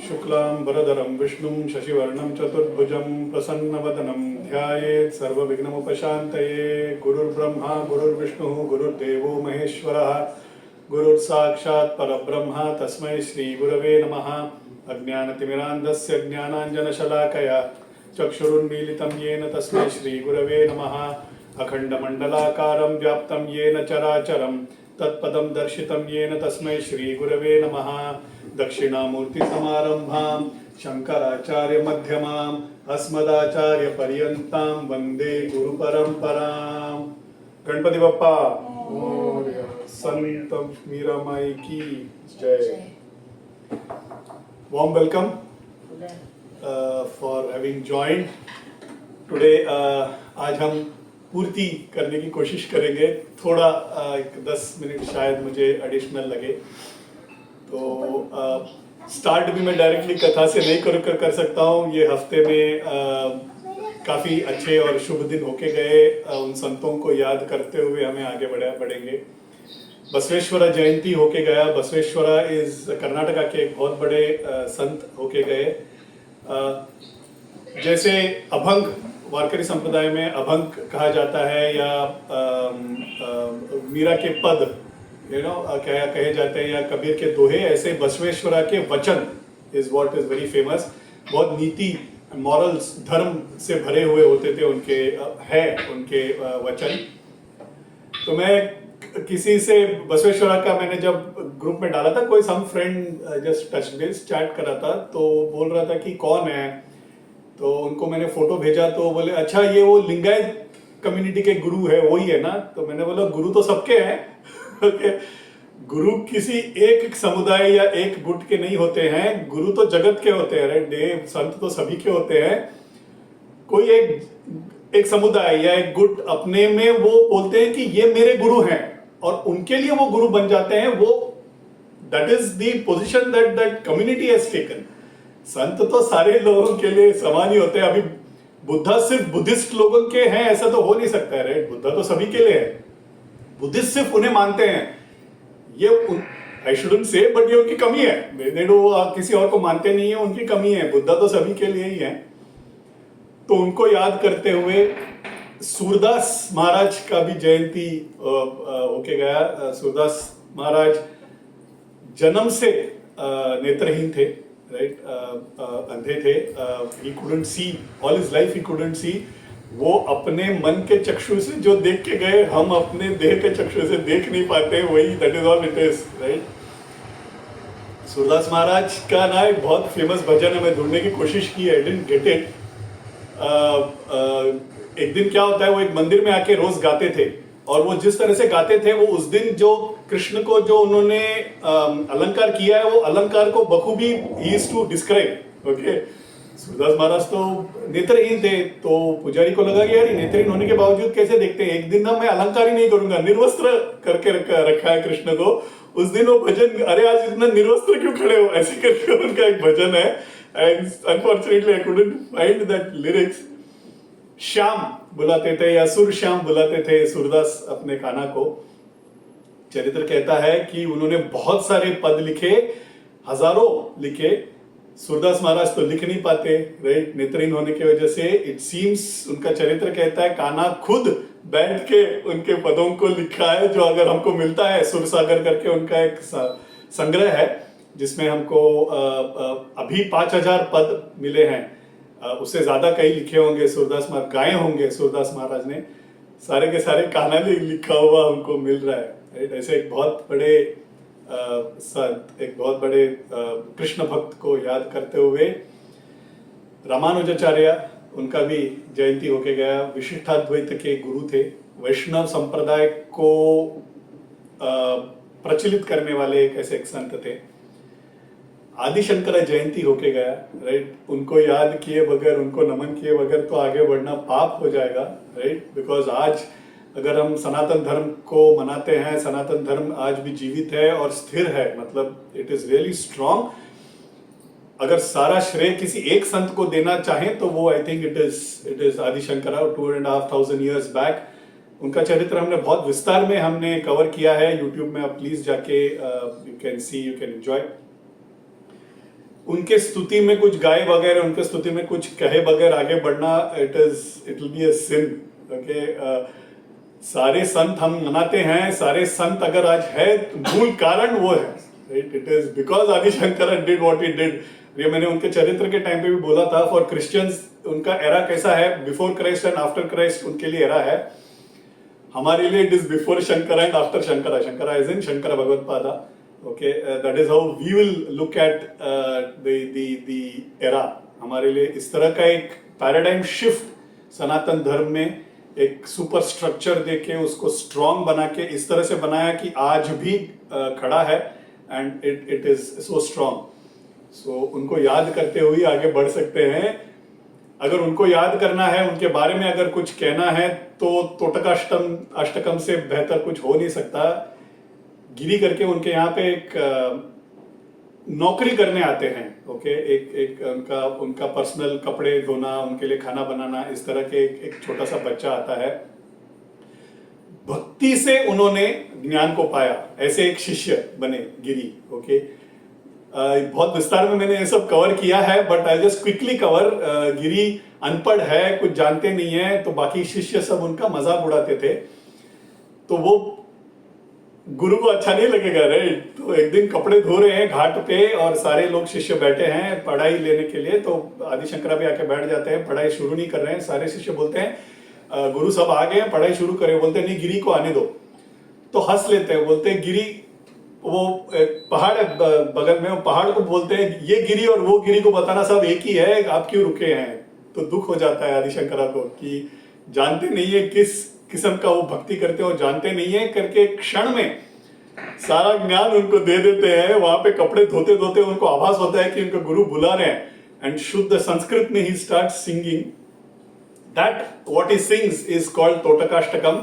शुक्लांबरधरं विष्णुं शशिवर्णं चतुर्भुजं प्रसन्नवदनं ध्यायेत् सर्वविघ्नोपशान्तये। गुरुर्ब्रह्मा गुरुर्विष्णुः गुरुर्देवो महेश्वरः गुरुर्साक्षात् परब्रह्म तस्मै श्रीगुरवे नमः। अज्ञानतिमिरान्धस्य ज्ञानाञ्जनशलाकया चक्षुरुन्मीलितं येन तस्मै श्रीगुरवे नमः। अखण्डमण्डलाकारं व्याप्तं येन चराचरं तत्पदं दर्शितं येन तस्मै श्रीगुरवे नमः। दक्षिणामूर्तिसमारम्भां शङ्कराचार्यमध्यमाम् अस्मदाचार्यपर्यन्तां वन्दे गुरुपरम्पराम्। गणपति बप्पा मोरया। संत मीरामाई की जय। Warm welcome for having joined today. आज हम पूर्ति करने की कोशिश करेंगे। थोड़ा 10 मिनट शायद मुझे एडिशनल लगे, तो स्टार्ट भी मैं डायरेक्टली कथा से नहीं कर सकता हूँ। ये हफ्ते में काफ़ी अच्छे और शुभ दिन होके गए। उन संतों को याद करते हुए हमें आगे बढ़ेंगे। बसवेश्वरा जयंती होके गया। बसवेश्वरा इज कर्नाटका के एक बहुत बड़े संत होके गए। जैसे अभंग वारकरी संप्रदाय में अभंग कहा जाता है, या मीरा के पद कहे जाते हैं, या कबीर के दोहे, ऐसे बसवेश्वरा के वचन is what is very famous. बहुत नीति, मॉरल्स, धर्म से भरे हुए होते थे उनके वचन। तो मैं किसी से बसवेश्वरा का मैंने जब ग्रुप में डाला था, कोई some friend just touch base chat कर रहा था, तो बोल रहा था कि कौन है, तो उनको मैंने फोटो भेजा, तो बोले अच्छा ये वो लिंगायत कम्युनिटी के गुरु है, वही है ना। तो मैंने बोला गुरु तो सबके हैं। Okay. गुरु किसी एक समुदाय या एक गुट के नहीं होते हैं, गुरु तो जगत के होते हैं। राइट, देव संत तो सभी के होते हैं। कोई एक समुदाय या एक गुट अपने में वो बोलते हैं कि ये मेरे गुरु हैं, और उनके लिए वो गुरु बन जाते हैं। वो that is the position that community has taken. संत तो सारे लोगों के लिए समान ही होते हैं। अभी बुद्धा सिर्फ बुद्धिस्ट लोगों के हैं ऐसा तो हो नहीं सकता है। राइट, बुद्धा तो सभी के लिए है। बुद्धिस्ट सिर्फ उन्हें मानते हैं, ये आई शुडंट से, बट ये उनकी कमी है। दे डू किसी और को मानते नहीं है, उनकी कमी है। बुद्धा तो सभी के लिए ही है। तो उनको याद करते हुए सूरदास महाराज का भी जयंती होके गया। सूरदास महाराज जन्म से नेत्रहीन थे, राइट, अंधे थे। He couldn't see, all his life he couldn't see. वो अपने मन के चक्षु से जो देख के गए, हम अपने देह के चक्षु से देख नहीं पाते, वही that is all it is. Right, Surdas Maharaj का ना एक बहुत फेमस भजन है, मैं ढूंढने की कोशिश की, आई डिडंट गेट इट। एक दिन क्या होता है, वो एक मंदिर में आके रोज गाते थे, और वो जिस तरह से गाते थे, वो उस दिन जो कृष्ण को जो उन्होंने अलंकार किया है, वो अलंकार को बखूबी ही is to describe. Okay, Surdas Maharaj तो नेत्रहीन थे, तो पुजारी को लगा कि यार नेत्रहीन होने के बावजूद कैसे देखते हैं, एक दिन ना मैं अलंकार ही नहीं करूंगा, निर्वस्त्र करके रखा है कृष्ण को। उस दिन वो भजन, अरे आज इतना निर्वस्त्र क्यों खड़े हो, ऐसे करके उनका एक भजन है। And unfortunately I couldn't find that lyrics. Shyam बुलाते थे, या सुर श्याम बुलाते थे सूरदास अपने कान्हा को। चरित्र कहता है कि उन्होंने बहुत सारे पद लिखे, हजारों लिखे। सूरदास महाराज तो लिख नहीं पाते, राइट, नेत्रहीन होने की वजह से। इट सीम्स, उनका चरित्र कहता है, कान्हा खुद बैठ के उनके पदों को लिखा है, जो अगर हमको मिलता है। सुरसागर करके उनका एक संग्रह है, जिसमें हमको अभी 5000 पद मिले हैं। उससे ज्यादा कई लिखे होंगे सूरदास महाराज, गाए होंगे सूरदास महाराज ने। सारे के सारे कान्हा ने लिखा हुआ हमको मिल रहा है। राइट, ऐसे एक बहुत बड़े संत, एक बहुत बड़े कृष्ण भक्त को याद करते हुए रामानुजाचार्य, उनका भी जयंती होके गया। विशिष्टाद्वैत के गुरु थे, वैष्णव संप्रदाय को प्रचलित करने वाले एक ऐसे एक संत थे। आदि शंकर जयंती होके गया। राइट, उनको याद किए बगैर, उनको नमन किए बगैर तो आगे बढ़ना पाप हो जाएगा। राइट, बिकॉज आज अगर हम सनातन धर्म को मनाते हैं, सनातन धर्म आज भी जीवित है और स्थिर है, मतलब इट इज रियली स्ट्रॉन्ग। अगर सारा श्रेय किसी एक संत को देना चाहें तो वो आई थिंक इट इज आदि शंकरा, 2,500 years बैक। उनका चरित्र हमने बहुत विस्तार में हमने कवर किया है यूट्यूब में, आप प्लीज जाके you can see, you can enjoy. उनके स्तुति में कुछ गाए बगैर, उनके स्तुति में कुछ कहे बगैर आगे बढ़ना, it will be a sin. Okay, सारे संत हम मनाते हैं, सारे संत अगर आज है तो मूल कारण वो है, राइट? इट इज बिकॉज आदि Shankar did what he did. ये मैंने उनके चरित्र के टाइम पे भी बोला था। फॉर क्रिश्चियंस उनका एरा कैसा है, before Christ and after Christ उनके लिए एरा है। हमारे लिए it is before Shankar and after Shankara. Shankara is in Shankar Bhagavatpada. Okay, that is how we will look at the era. हमारे लिए इस तरह का एक पैराडाइम शिफ्ट सनातन धर्म में, एक सुपर स्ट्रक्चर देके उसको स्ट्रॉन्ग बना के इस तरह से बनाया कि आज भी खड़ा है, and it is so strong. So उनको याद करते हुए आगे बढ़ सकते हैं। अगर उनको याद करना है, उनके बारे में अगर कुछ कहना है, तो तोटकाष्टम अष्टकम से बेहतर कुछ हो नहीं सकता। गिरी करके उनके यहाँ पे एक नौकरी करने आते हैं। ओके, एक उनका पर्सनल कपड़े धोना, उनके लिए खाना बनाना, इस तरह के एक छोटा सा बच्चा आता है। भक्ति से उन्होंने ज्ञान को पाया, ऐसे एक शिष्य बने गिरी। ओके, बहुत विस्तार में मैंने ये सब कवर किया है, but I just quickly cover. Giri अनपढ़ है, कुछ जानते नहीं है, तो बाकी शिष्य सब उनका मजाक उड़ाते थे। तो वो गुरु को अच्छा नहीं लगेगा, राइट? तो एक दिन कपड़े धो रहे हैं घाट पे, और सारे लोग शिष्य बैठे हैं पढ़ाई लेने के लिए। तो आदि शंकरा भी आके बैठ जाते हैं, पढ़ाई शुरू नहीं कर रहे हैं। सारे शिष्य बोलते हैं गुरु सब आ गए, पढ़ाई शुरू करें। बोलते हैं नहीं, गिरी को आने दो। तो हंस लेते हैं, बोलते हैं गिरी, वो पहाड़ है बगल में, वो पहाड़ को बोलते हैं ये गिरी और वो गिरी को बताना सब एक ही है, आप क्यों रुके हैं? तो दुख हो जाता है आदि शंकरा को कि जानते नहीं है किस किस्म का वो भक्ति करते हो, जानते नहीं है करके क्षण में सारा ज्ञान उनको दे देते हैं। वहां पे कपड़े धोते धोते उनको आभास होता है कि उनका गुरु बुला रहे हैं, एंड शुद्ध संस्कृत में ही start singing that what he sings is called Totakashtakam.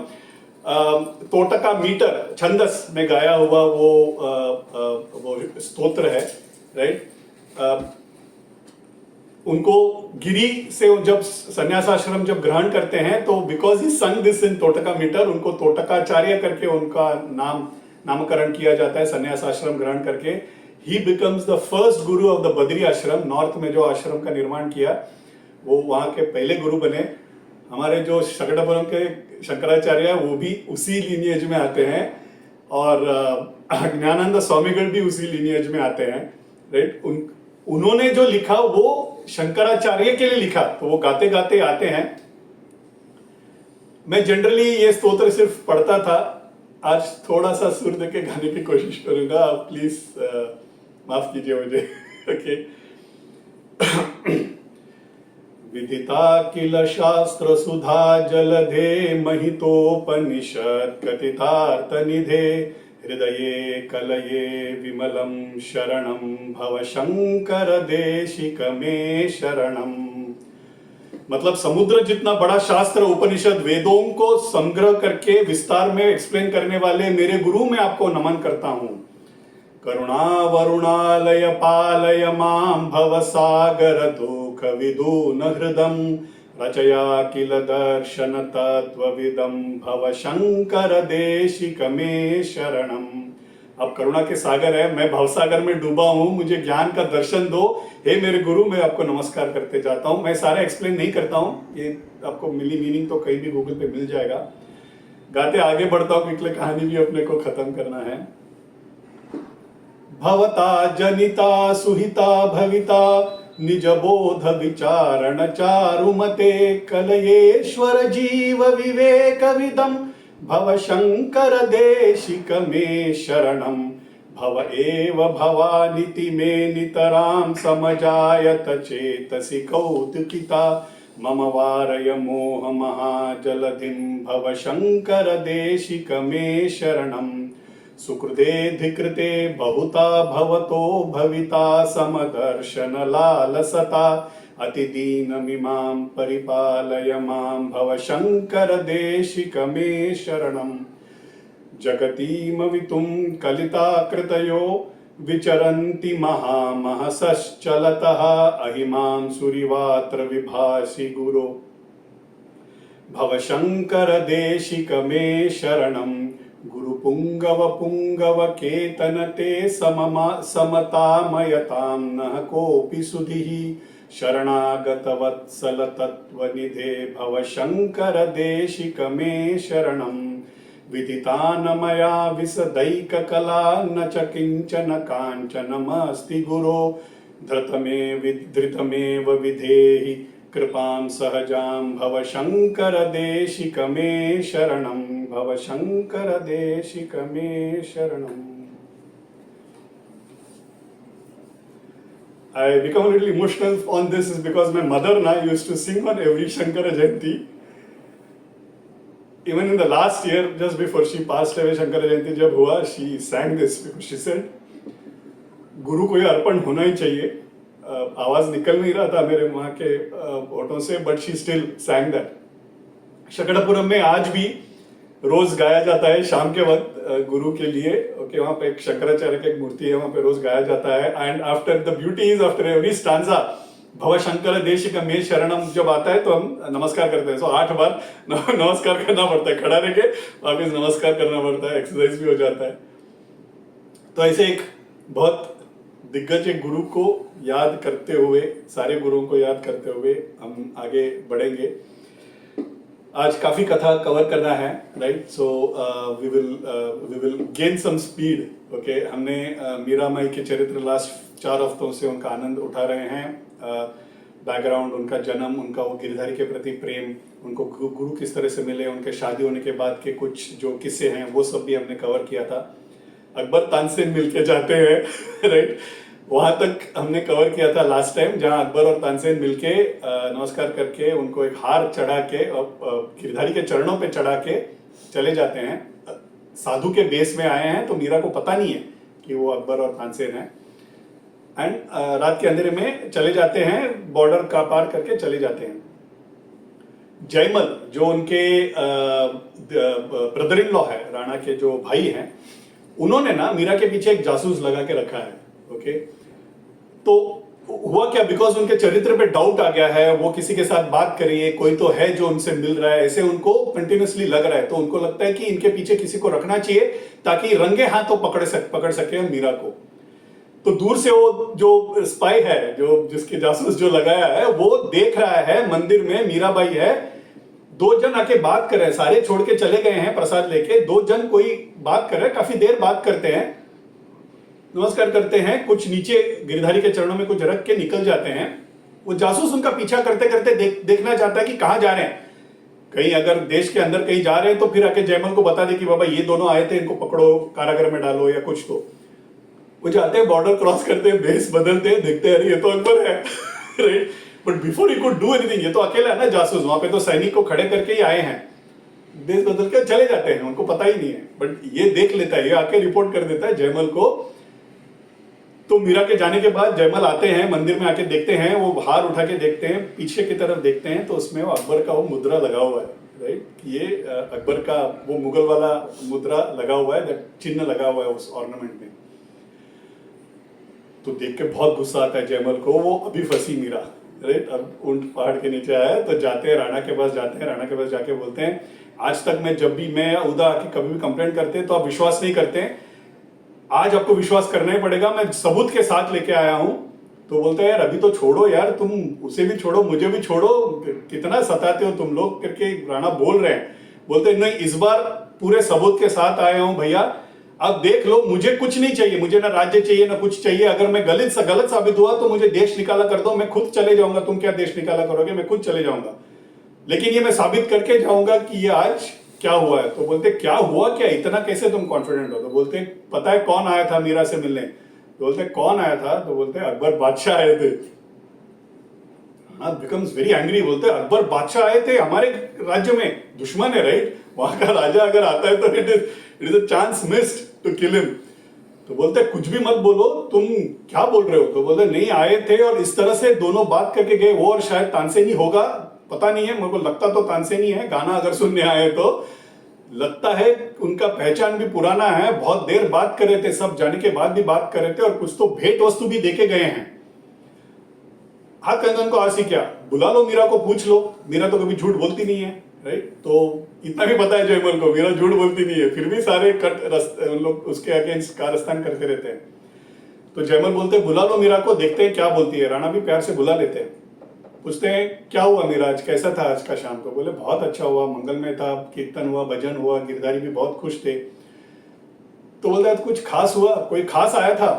Totaka meter छंदस में गाया हुआ वो स्तोत्र है, राइट? उनको गिरी से जब संन्यासाश्रम जब ग्रहण करते हैं, तो बिकॉज ही संग दिस इन तोटका मीटर, उनको तोटकाचार्य करके उनका नामकरण किया जाता है संन्यासाश्रम ग्रहण करके। ही becomes the first Guru of the Badri आश्रम। नॉर्थ में जो आश्रम का निर्माण किया, वो वहां के पहले गुरु बने। हमारे जो शकटपुरम के शंकराचार्य है, वो भी उसी लीनियज में आते हैं, और ज्ञानानंद स्वामीगढ़ भी उसी लीनियज में आते हैं, राइट? उन्होंने जो लिखा वो शंकराचार्य के लिए लिखा, तो वो गाते गाते आते हैं। मैं जनरली ये स्तोत्र सिर्फ पढ़ता था, आज थोड़ा सा सुर देके गाने की कोशिश करूंगा, प्लीज माफ कीजिए मुझे। ओके। विदिता किल शास्त्र सुधा जलधे महितोपनिषद कथितार्थ निधे हृदये कलये विमलम शरणम भव शंकर देशिक मे शरणम। मतलब समुद्र जितना बड़ा शास्त्र, उपनिषद, वेदों को संग्रह करके विस्तार में एक्सप्लेन करने वाले मेरे गुरु, मैं आपको नमन करता हूं। करुणा वरुणालय पालय मां भव सागर दुख विदून हृदम रचया किल दर्शन तत्वविदम भव शंकर देशिक मे शरणम। अब करुणा के सागर है, मैं भवसागर में डूबा हूं, मुझे ज्ञान का दर्शन दो, हे मेरे गुरु। मैं आपको नमस्कार करते जाता हूं। मैं सारा एक्सप्लेन नहीं करता हूं, ये आपको मिली मीनिंग तो कहीं भी गूगल पे मिल जाएगा। गाते आगे बढ़ता हूं, क्योंकि कहानी भी अपने को खत्म करना है। भवता जनिता सुहिता भविता निज बोध विचारण चारुमते कलयेश्वर जीव विवेक विदम भव शंकर देशिक मे शरणम। भव एव भवानिति मे नितरां समजायत चेतसि कौतुकिता मम वारय मोह महाजलधिं भव शंकर देशिक मे शरणम। सुकृतेऽधिकृते बहुता भवतो भविता समदर्शन लालसता अतिदीनमिमां परिपालय मां भव शंकर देशिक मे शरणम। जगतीमवितुं कलिता कृतयो विचरन्ति महामहसश्चलतः अहिमां सुरिवात्र विभासि गुरो भव शंकर देशिक मे शरणम। गुरु पुंगव पुंगव केतन ते समतामयतां नः कोऽपि सुधिः शरणागत वत्सल तत्त्वनिधे भव शंकर देशिक मे शरणं विदितान मया विशदैककला न च किंचन कांचनमस्ति गुरो धृतमेव विधेहि कृपां सहजां भव शंकर देशिक मे शरणं भव शंकर देशिक मे शरणं. I become a little emotional on this is because my mother and I used to sing on every Shankara Jayanti. Even in the last year, just before she passed away, Shankara Jayanti जब हुआ, she sang this because she said, गुरु को ये अर्पण होना ही चाहिए. आवाज निकल नहीं रहा था मेरे माँ के होठों से, but she still sang that. शकड़ापुरम में आज भी रोज गाया जाता है शाम के वक्त गुरु के लिए. ओके, वहां पे एक शंकराचार्य की एक मूर्ति है, वहां पे रोज गाया जाता है. And after the beauty is after every stanza भव शंकर देशिक मे शरणम जब आता है तो हम नमस्कार करते हैं. सो 8 बार नमस्कार करना पड़ता है, खड़ा रह के वापिस नमस्कार करना पड़ता है, एक्सरसाइज भी हो जाता है. तो ऐसे एक बहुत दिग्गज एक गुरु को याद करते हुए, सारे गुरुओं को याद करते हुए हम आगे बढ़ेंगे. आज काफी कथा कवर करना है, right. So we will gain some speed. Okay, हमने मीरा माई के चरित्र लास्ट 4 हफ्तों से उनका आनंद उठा रहे हैं. बैकग्राउंड, उनका जन्म, उनका वो गिरधारी के प्रति प्रेम, उनको गुरु किस तरह से मिले, उनके शादी होने के बाद के कुछ जो किस्से हैं वो सब भी हमने कवर किया था. अकबर तानसेन मिलके जाते हैं राइट, वहां तक हमने कवर किया था लास्ट टाइम, जहां अकबर और तानसेन मिलके नमस्कार करके उनको एक हार चढ़ा के गिरधारी के चरणों पे चढ़ा के चले जाते हैं. साधु के बेस में आए हैं तो मीरा को पता नहीं है कि वो अकबर और तानसेन है. एंड रात के अंधेरे में चले जाते हैं, बॉर्डर का पार करके चले जाते हैं. जयमल जो उनके ब्रदर इन लॉ है, राणा के जो भाई हैं, उन्होंने ना मीरा के पीछे एक जासूस लगा के रखा है. ओके, तो हुआ क्या, बिकॉज उनके चरित्र पे डाउट आ गया है, वो किसी के साथ बात करिए, कोई तो है जो उनसे मिल रहा है, ऐसे उनको कंटिन्यूअसली लग रहा है. तो उनको लगता है कि इनके पीछे किसी को रखना चाहिए ताकि रंगे हाथों पकड़ सके मीरा को. तो दूर से वो जो स्पाई है, जो जिसके जासूस जो लगाया है, वो देख रहा है मंदिर में मीराबाई है, 2 जन आके बात कर रहे हैं, सारे छोड़ के चले गए हैं प्रसाद लेके, 2 जन कोई बात कर रहे हैं, काफी देर बात करते हैं, नमस्कार करते हैं, कुछ नीचे गिरधारी के चरणों में कुछ रख के निकल जाते हैं. वो जासूस उनका पीछा करते करते देखना चाहता है कि कहां जा रहे हैं. कहीं अगर देश के अंदर कहीं जा रहे हैं तो फिर आके जयमल को बता दे कि बाबा ये दोनों आए थे, इनको पकड़ो, कारागार में डालो या कुछ. तो वो जाते हैं, बॉर्डर क्रॉस करते हैं, भेस बदलते हैं, देखते हैं अरे ये तो अकबर है right. But before he could do anything, ये तो अकेला है ना जासूस, वहां पे तो सैनिक को खड़े करके ही आए हैं, भेस बदल के चले जाते हैं, उनको पता ही नहीं है. बट ये देख लेता है, ये आके रिपोर्ट कर देता है जयमल को. तो मीरा के जाने के बाद जयमल आते हैं, मंदिर में आके देखते हैं, वो हार उठा के देखते हैं, पीछे की तरफ देखते हैं तो उसमें वो अकबर का वो मुद्रा लगा हुआ है, राइट. ये अकबर का वो मुगल वाला मुद्रा लगा हुआ है, चिन्ह लगा हुआ है उस ऑर्नामेंट में. तो देख के बहुत गुस्सा आता है जयमल को, वो अभी फंसी मीरा, राइट. अब ऊंट पहाड़ के नीचे आया, तो जाते हैं राणा के पास, जाते हैं राणा के पास, जाके बोलते हैं आज तक मैं जब भी मैं उदा आके कभी भी कंप्लेंट करते हैं तो आप विश्वास नहीं करते, आज आपको विश्वास करना ही पड़ेगा, मैं सबूत के साथ लेके आया हूं. तो बोलते हैं यार अभी तो छोड़ो यार, तुम उसे भी छोड़ो, मुझे भी छोड़ो, कितना सताते हो तुम लोग करके राणा बोल रहे हैं. बोलते हैं नहीं, इस बार पूरे सबूत के साथ आया हूं भैया, अब देख लो, मुझे कुछ नहीं चाहिए, मुझे ना राज्य चाहिए ना कुछ चाहिए. अगर मैं गलत साबित हुआ तो मुझे देश निकाला कर दो, मैं खुद चले जाऊंगा. तुम क्या देश निकाला करोगे, मैं खुद चले जाऊंगा, लेकिन ये मैं साबित करके जाऊंगा कि ये आज क्या हुआ है. तो बोलते क्या हुआ, क्या इतना कैसे तुम कॉन्फिडेंट हो. तो बोलते पता है कौन आया था मीरा से मिलने. तो बोलते कौन आया था. तो बोलते अकबर बादशाह आए थे. हाँ, बिकम्स वेरी एंग्री. बोलते अकबर बादशाह आए थे हमारे राज्य में, दुश्मन है राइट, वहां का राजा अगर आता है तो it is a chance missed to kill him. तो बोलते कुछ भी मत बोलो, तुम क्या बोल रहे हो. तो बोलते नहीं, आए थे और इस तरह से दोनों बात करके गए, वो और शायद तानसेन ही होगा, पता नहीं है, मेरे को लगता तो तानसेन ही है. गाना अगर सुनने आए तो लगता है उनका पहचान भी पुराना है, बहुत देर बात कर रहे थे, सब जाने के बाद भी बात कर रहे थे, और कुछ तो भेंट वस्तु भी देके गए हैं. हाथ कंगन को आसी क्या, बुला लो मीरा को, पूछ लो, मीरा तो कभी झूठ बोलती नहीं है, राइट। तो इतना भी पता है जयमल को, मीरा झूठ बोलती नहीं है, फिर भी सारे उन लोग उसके अगेंस्ट कारस्तान करते रहते हैं। तो जयमल बोलते हैं बुला लो मीरा को, देखते हैं क्या बोलती है। राणा भी प्यार से बुला लेते हैं, पूछते हैं क्या हुआ मीरा, आज कैसा था आज का शाम को। बोले बहुत अच्छा हुआ, मंगलमय था, कीर्तन हुआ, भजन हुआ, गिरधारी भी बहुत खुश थे। तो बोलते हैं कुछ खास हुआ, कोई खास आया था।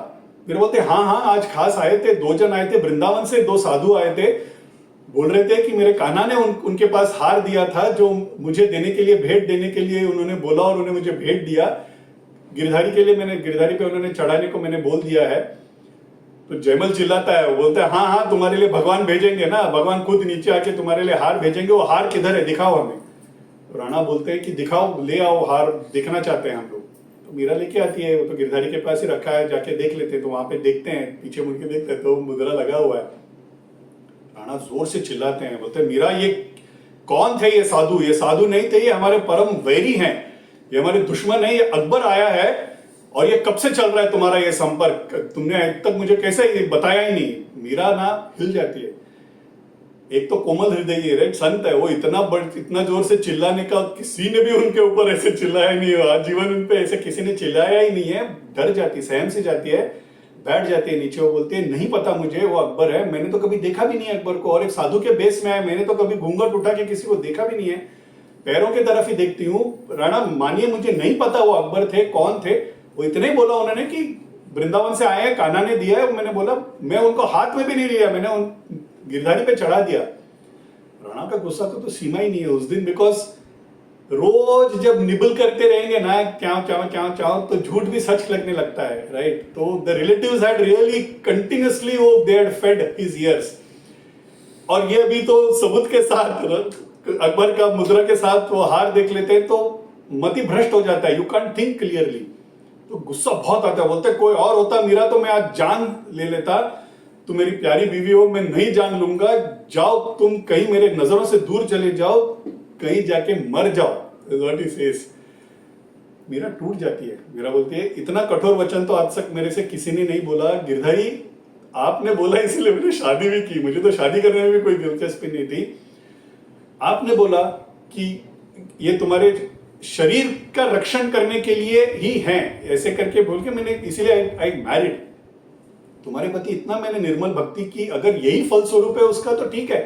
फिर बोलते हाँ हाँ आज खास आए थे, 2 जन आए थे वृंदावन से, 2 साधु आए थे, बोल रहे थे कि मेरे कान्हा ने उनके पास हार दिया था जो मुझे देने के लिए, भेंट देने के लिए उन्होंने बोला, और उन्होंने मुझे भेंट दिया गिरधारी के लिए, मैंने गिरधारी पे उन्होंने चढ़ाने को मैंने बोल दिया है। तो जयमल चिल्लाता है, वो बोलता है हाँ हाँ तुम्हारे लिए भगवान भेजेंगे ना, भगवान खुद नीचे आके तुम्हारे लिए हार भेजेंगे, वो हार किधर है दिखाओ हमें। तो राणा बोलते हैं कि दिखाओ, ले आओ हार, देखना चाहते हैं हम लोग। तो मीरा लेके आती है, वो तो गिरधारी के पास ही रखा है, जाके देख लेते हैं। तो वहां पे देखते हैं, पीछे मुड़ के देखते हैं तो मुद्रा लगा हुआ है। राणा जोर से चिल्लाते हैं, बोलते हैं मीरा ये कौन थे ये साधु, ये साधु नहीं थे, ये हमारे परम वैरी हैं, ये हमारे दुश्मन है, ये अकबर आया है और ये कब से चल रहा है तुम्हारा ये संपर्क, तुमने आज तक मुझे कैसे ये बताया ही नहीं। मीरा ना हिल जाती है, एक तो कोमल हृदय है, राइट, संत है वो, इतना जोर से चिल्लाने का किसी ने भी उनके ऊपर ऐसे चिल्लाया नहीं हुआ, जीवन उन पे ऐसे किसी ने चिल्लाया ही नहीं है। डर जाती, सहम से जाती है, बैठ जाती है नीचे। वो बोलती है नहीं पता मुझे वो अकबर है, मैंने तो कभी देखा भी नहीं है अकबर को, और एक साधु के बेस में आया, मैंने तो कभी घूंघट उठा के किसी को देखा भी नहीं है, पैरों की तरफ ही देखती हूँ। राणा मानिए मुझे नहीं पता वो अकबर थे, कौन थे। वो इतने ही बोला उन्होंने कि वृंदावन से आए हैं, कान्हा ने दिया है। मैंने बोला मैं उनको हाथ में भी नहीं लिया, मैंने उन गिरधारी पे चढ़ा दिया। राणा का गुस्सा तो सीमा ही नहीं है उस दिन, बिकॉज रोज जब निबल करते रहेंगे ना क्या क्या क्या क्या, तो झूठ भी सच लगने लगता है, राइट। तो the relatives had really continuously वो they had fed his ears. और ये अभी तो सबूत के साथ, अकबर का मुद्रा के साथ वो हार देख लेते हैं तो मति भ्रष्ट हो जाता है, यू कांट थिंक क्लियरली। तो गुस्सा बहुत आता है, बोलते कोई और होता मीरा तो मैं आज जान ले लेता, तुम मेरी प्यारी बीवी हो, मैं नहीं जान लूंगा, जाओ तुम कहीं मेरे नजरों से दूर चले जाओ, कहीं जाके मर जाओ। What he says. मीरा टूट जाती है। मीरा बोलती है इतना कठोर वचन तो आज तक मेरे से किसी ने नहीं बोला गिरधारी, आपने बोला इसलिए मैंने शादी भी की, मुझे तो शादी करने में भी कोई दिलचस्पी नहीं थी। आपने बोला कि ये तुम्हारे शरीर का रक्षण करने के लिए ही है, ऐसे करके बोल के मैंने इसीलिए आई मैरिड। तुम्हारे प्रति इतना मैंने निर्मल भक्ति की, अगर यही फल स्वरूप है उसका तो ठीक है,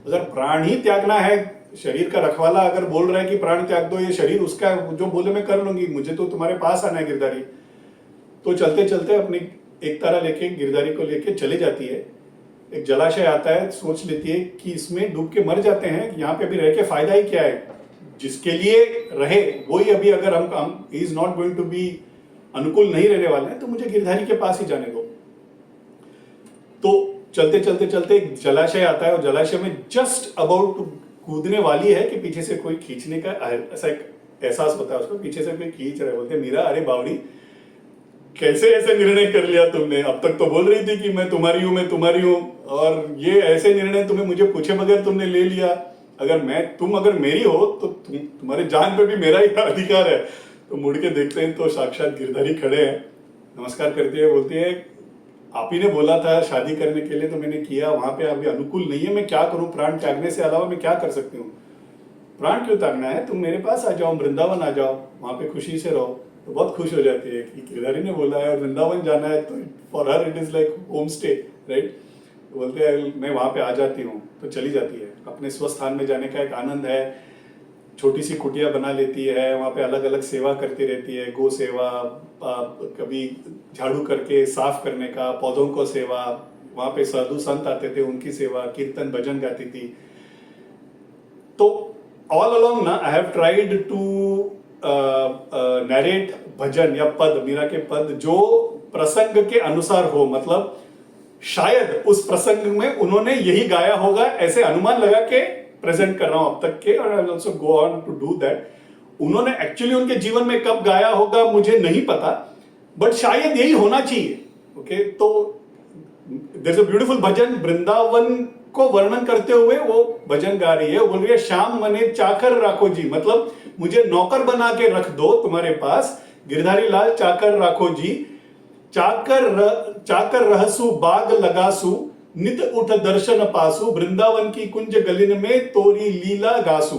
अगर प्राण ही त्यागना है, शरीर का रखवाला अगर बोल रहा है कि प्राण त्याग दो, ये शरीर उसका जो बोले मैं कर लूंगी, मुझे तो तुम्हारे पास आना है गिरधारी। तो चलते चलते अपनी एक तारा लेके गिरधारी को लेके चले जाती है। एक जलाशय आता है, सोच लेती है कि इसमें डूब के मर जाते हैं, यहाँ पे अभी रह के फायदा ही क्या है, जिसके लिए रहे वही अभी अगर हम is not going to be अनुकूल नहीं रहने वाले हैं, तो मुझे गिरधारी के पास ही जाने दो। तो चलते चलते चलते एक जलाशय आता है, और जलाशय में जस्ट अबाउट कूदने वाली है कि पीछे से कोई खींचने का ऐसा एक एहसास होता है उसको, पीछे से कोई खींच रहे। बोलते मीरा अरे बावड़ी, कैसे ऐसे निर्णय कर लिया तुमने, अब तक तो बोल रही थी कि मैं तुम्हारी हूं, मैं तुम्हारी हूं, और ये ऐसे निर्णय तुम्हें मुझे पूछे बगैर तुमने ले लिया। तुम अगर मेरी हो तो तुम्हारे जान पे भी मेरा ही अधिकार है। तो मुड़ के देखते हैं तो साक्षात गिरधारी खड़े हैं, नमस्कार करती है, बोलती है आप ही ने बोला था शादी करने के लिए तो मैंने किया, वहां पे अभी अनुकूल नहीं है, मैं क्या करूं, प्राण त्यागने से अलावा मैं क्या कर सकती हूँ। प्राण क्यों त्यागना है, तुम मेरे पास आ जाओ, वृंदावन आ जाओ, वहां पे खुशी से रहो। तो बहुत खुश हो जाती है कि गिरधारी ने बोला है और वृंदावन जाना है, तो for her it is like home stay, right. बोलते हैं मैं वहां पे आ जाती हूँ, तो चली जाती है। अपने स्वस्थान में जाने का एक आनंद है, छोटी सी कुटिया बना लेती है, वहाँ पे अलग अलग सेवा करती रहती है, गो सेवा, कभी झाड़ू करके साफ करने का, पौधों को सेवा, वहाँ पे साधु संत आते थे उनकी सेवा, कीर्तन भजन गाती थी। तो ऑल अलोंग ना I have tried to narrate bhajan या पद, मीरा के पद जो प्रसंग के अनुसार हो, मतलब शायद उस प्रसंग में उन्होंने यही गाया होगा, ऐसे अनुमान लगा के प्रेजेंट कर रहा हूं अब तक के, और I will also go on to do that. उन्होंने एक्चुअली उनके जीवन में कब गाया होगा मुझे नहीं पता, बट शायद यही होना चाहिए। ओके, तो देयर इज अ ब्यूटीफुल भजन, वृंदावन को वर्णन करते हुए वो भजन गा रही है, बोल रही है श्याम मने चाकर राखो जी, मतलब मुझे नौकर बना के रख दो तुम्हारे पास, गिरधारी लाल चाकर राखो जी, चाकर रहसु बाग लगासु, नित उठ दर्शन पासु, वृंदावन की कुंज गलिन में तोरी लीला गासु।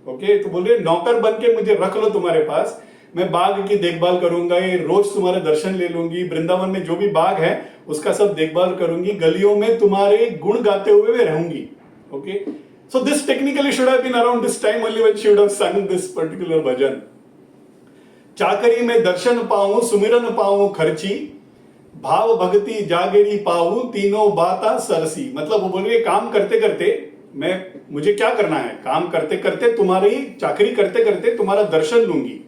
ओके, तो बोल रहे नौकर बन के मुझे रख लो तुम्हारे पास, मैं बाग की देखभाल करूंगा, ये रोज तुम्हारे दर्शन ले लूंगी, वृंदावन में जो भी बाग है उसका सब देखभाल करूंगी, गलियों में तुम्हारे गुण गाते हुए मैं रहूंगी. Okay, so this technically should have been around this time only when she would have sung this particular bhajan. चाकरी में दर्शन पाऊं, सुमिरन पाऊं खर्ची, भाव भक्ति जागेरी पाऊं, तीनों बाता सरसी. मतलब वो बोल रही है काम करते करते मुझे क्या करना है, काम करते करते तुम्हारी चाकरी करते करते तुम्हारा दर्शन लूंगी.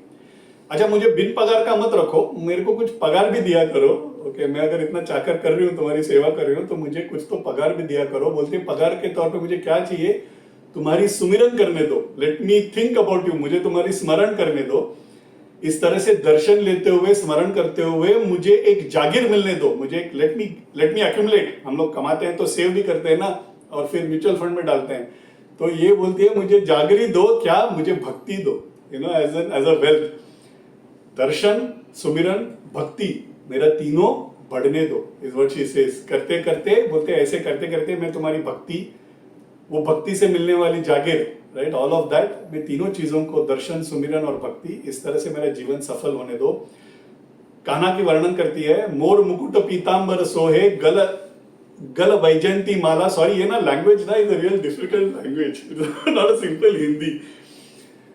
अच्छा, मुझे बिन पगार का मत रखो, मेरे को कुछ पगार भी दिया करो. ओके, मैं अगर इतना चाकर कर रही हूँ, तुम्हारी सेवा कर रही हूँ, तो मुझे कुछ तो पगार भी दिया करो. बोलते पगार के तौर पे मुझे क्या चाहिए, तुम्हारी सुमिरन करने दो, let me think about you, मुझे तुम्हारी स्मरण करने दो. इस तरह से दर्शन लेते हुए स्मरण करते हुए मुझे एक जागीर मिलने दो, मुझे एक लेट मी एक्यूमुलेट. हम लोग कमाते हैं तो सेव भी करते हैं ना, और फिर म्यूचुअल फंड में डालते हैं. तो ये बोलती है मुझे जागरी दो, क्या मुझे भक्ति दो, एज अ वेल्थ. दर्शन, सुमिरन, भक्ति, मेरा तीनों बढ़ने दो, इज व्हाट शी सेज. करते करते बोलते ऐसे करते करते मैं तुम्हारी भक्ति, वो भक्ति से मिलने वाली जागीर, राइट, ऑल ऑफ दैट, मैं तीनों चीजों को, दर्शन, सुमिरन और भक्ति, इस तरह से मेरा जीवन सफल होने दो. कान्हा की वर्णन करती है, मोर मुकुट पीतांबर सोहे, गल गल वैजयंती माला. सॉरी, ये ना लैंग्वेज ना is a real difficult language, not a simple Hindi.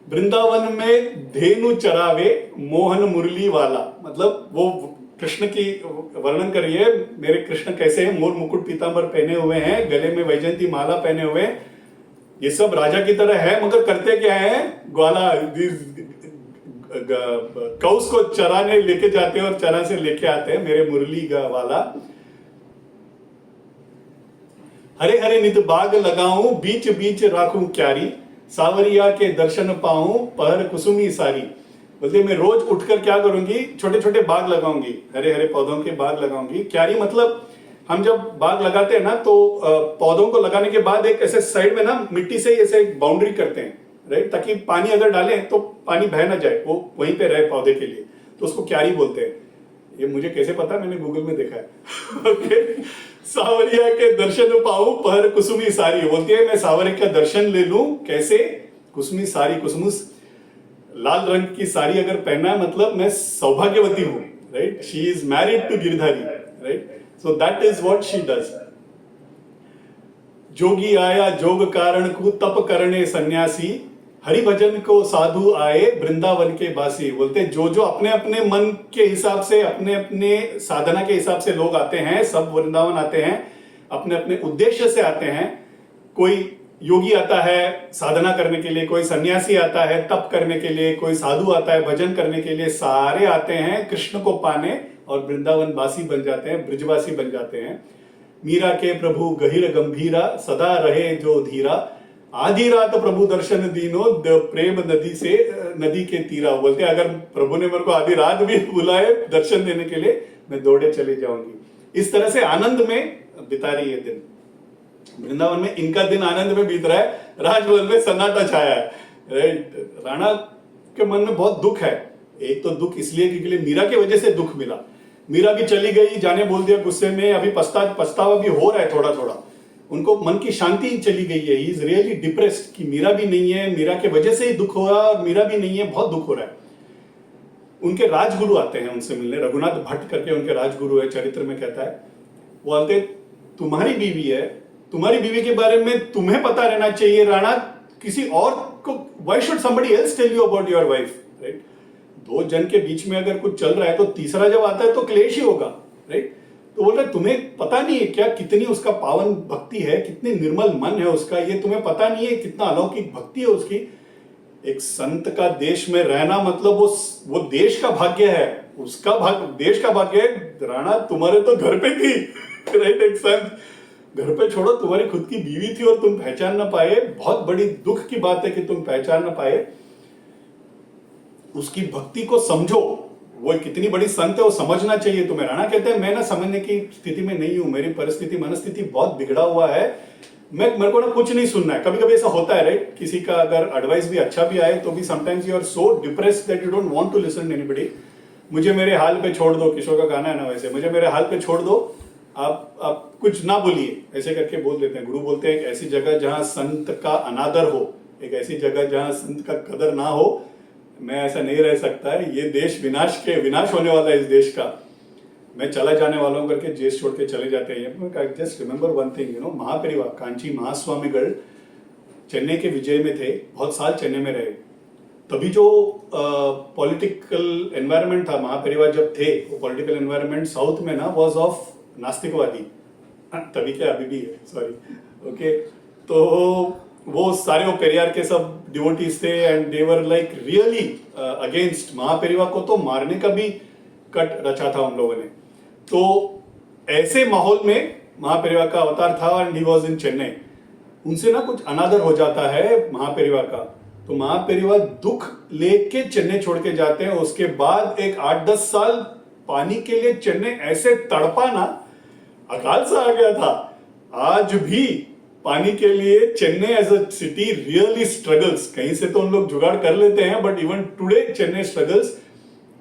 Vrindavan में धेनु चरावे, मोहन मुरली वाला. मतलब वो कृष्ण की वर्णन कर रही है, मेरे कृष्ण कैसे हैं, मोर मुकुट पीतांबर पहने हुए हैं, गले में वैजयंती माला पहने हुए हैं, ये सब राजा की तरह है, मगर करते क्या है, ग्वाला कौस को चराने लेके जाते हैं और चरा से लेके आते हैं, मेरे मुरली वाला. हरे हरे नित बाग लगाऊं, बीच बीच राखूं क्यारी, सावरिया के दर्शन पाऊं, पहर कुसुमी सारी. बोलते मैं रोज उठकर क्या करूंगी, छोटे छोटे बाग लगाऊंगी, हरे हरे पौधों के बाग लगाऊंगी. क्यारी मतलब हम जब बाग लगाते हैं ना, तो पौधों को लगाने के बाद एक ऐसे साइड में ना मिट्टी से ऐसे बाउंड्री करते हैं, राइट, ताकि पानी अगर डालें तो पानी बह ना जाए, वो वहीं पे रहे पौधे के लिए, तो उसको क्यारी बोलते हैं. ये मुझे कैसे पता, मैंने गूगल में देखा है. ओके, सावरिया के दर्शन पाऊं, पहर कुसुमी सारी. बोलती है मैं सावरिया का दर्शन ले लूं, कैसे, कुसुमी सारी, कुसुमुस लाल रंग की साड़ी अगर पहना है मतलब मैं सौभाग्यवती हूं, right. She is married to Girdhari, right. So that is what she does. जोगी आया जोग कारण को तप करने सन्यासी, हरि भजन को साधु आए वृंदावन के बासी. बोलते जो जो अपने अपने मन के हिसाब से, अपने अपने साधना के हिसाब से लोग आते हैं, सब वृंदावन आते हैं, अपने अपने उद्देश्य से आते हैं. कोई योगी आता है साधना करने के लिए, कोई सन्यासी आता है तप करने के लिए, कोई साधु आता है भजन करने के लिए, सारे आते हैं कृष्ण को पाने और वृंदावन वासी बन जाते हैं, ब्रजवासी बन जाते हैं. मीरा के प्रभु गहिर गंभीरा, सदा रहे जो धीरा, आधी रात प्रभु दर्शन दीनो, प्रेम नदी से नदी के तीरा. बोलते अगर प्रभु ने मेरे को आधी रात भी बुलाए दर्शन देने के लिए, मैं दौड़े चले जाऊंगी. इस तरह से आनंद में बिता रही है दिन. वृंदावन में इनका दिन आनंद में बीत रहा है, राजमहल में सन्नाटा छाया है, राइट. राणा के मन में बहुत दुख है. एक तो दुख इसलिए क्योंकि मीरा की वजह से दुख मिला, मीरा भी चली गई, जाने बोल दिया गुस्से में, अभी पछतावा भी हो रहा है थोड़ा थोड़ा, उनको मन की शांति चली गई है. ही इज रियली डिप्रेस्ड कि मीरा भी नहीं है, मीरा के वजह से ही दुख हो रहा है, और मीरा भी नहीं है, बहुत दुख हो रहा है. उनके राजगुरु आते हैं उनसे मिलने, रघुनाथ भट्ट करके उनके राजगुरु है, चरित्र में कहता है. वो आते, तुम्हारी बीवी है, तुम्हारी बीवी के बारे में तुम्हें पता रहना चाहिए राणा, किसी और को, why should somebody else tell you about your wife, right. दो जन के बीच में अगर कुछ चल रहा है तो तीसरा जब आता है तो क्लेश ही होगा, राइट. तो बोल रहे तुम्हें पता नहीं है क्या, कितनी उसका पावन भक्ति है, कितनी निर्मल मन है उसका, ये तुम्हें पता नहीं है, कितना अलौकिक भक्ति है उसकी. एक संत का देश में रहना मतलब वो देश का भाग्य है, उसका भाग्य, देश का भाग्य है. राणा तुम्हारे तो घर पे थी, राइट. एक संत घर पे छोड़ो, तुम्हारी खुद की बीवी थी और तुम पहचान ना पाए, बहुत बड़ी दुख की बात है कि तुम पहचान ना पाए. उसकी भक्ति को समझो, वो कितनी बड़ी संत है वो समझना चाहिए तुम्हें. राणा कहते हैं मैं ना समझने की स्थिति में नहीं हूं, मेरी परिस्थिति मनस्थिति बहुत बिगड़ा हुआ है, मेरे को ना कुछ नहीं सुनना है. कभी कभी ऐसा होता है, राइट. किसी का अगर एडवाइस भी अच्छा भी आए तो भी sometimes you are so depressed that you don't want to listen anybody. मुझे मेरे हाल पे छोड़ दो, किशोर का गाना है ना वैसे, मुझे मेरे हाल पे छोड़ दो, आप कुछ ना बोलिए, ऐसे करके बोल देते हैं. गुरु बोलते हैं एक ऐसी जगह जहां संत का अनादर हो, एक ऐसी जगह जहाँ संत का कदर ना हो, मैं ऐसा नहीं रह सकता है, ये देश विनाश होने वाला है इस देश का, मैं चला जाने वाला हूँ करके देश छोड़ के चले जाते हैं। Just remember one thing, Mahaperiyava Kanchi Mahaswamigal Chennai के विजय में थे, बहुत साल चेन्नई में रहे। तभी जो पॉलिटिकल एनवायरनमेंट था, महापेरिवा जब थे, वो पॉलिटिकल एनवायरनमेंट साउथ में ना वाज ऑफ नास्तिकवादी, तभी क्या अभी भी है, सॉरी, ओके। तो वो सारे वो पेरियार के सब डिवोटीज थे and they were like really against Mahaperiyava को, तो मारने का भी कट रचा था हम लोगों ने। तो ऐसे माहौल में महापेरिवा का अवतार था and he was in Chennai. उनसे ना कुछ अनादर हो जाता है महापेरिवा का, तो महापेरिवा दुख लेके चेन्नई छोड़ के जाते हैं। उसके बाद एक 8-10 साल पानी के लिए चेन्नई ऐसे तड़पा ना, अकाल सा आ गया था। आज भी पानी के लिए Chennai as a city really struggles. कहीं से तो उन लोग जुगाड़ कर लेते हैं, but even today Chennai struggles.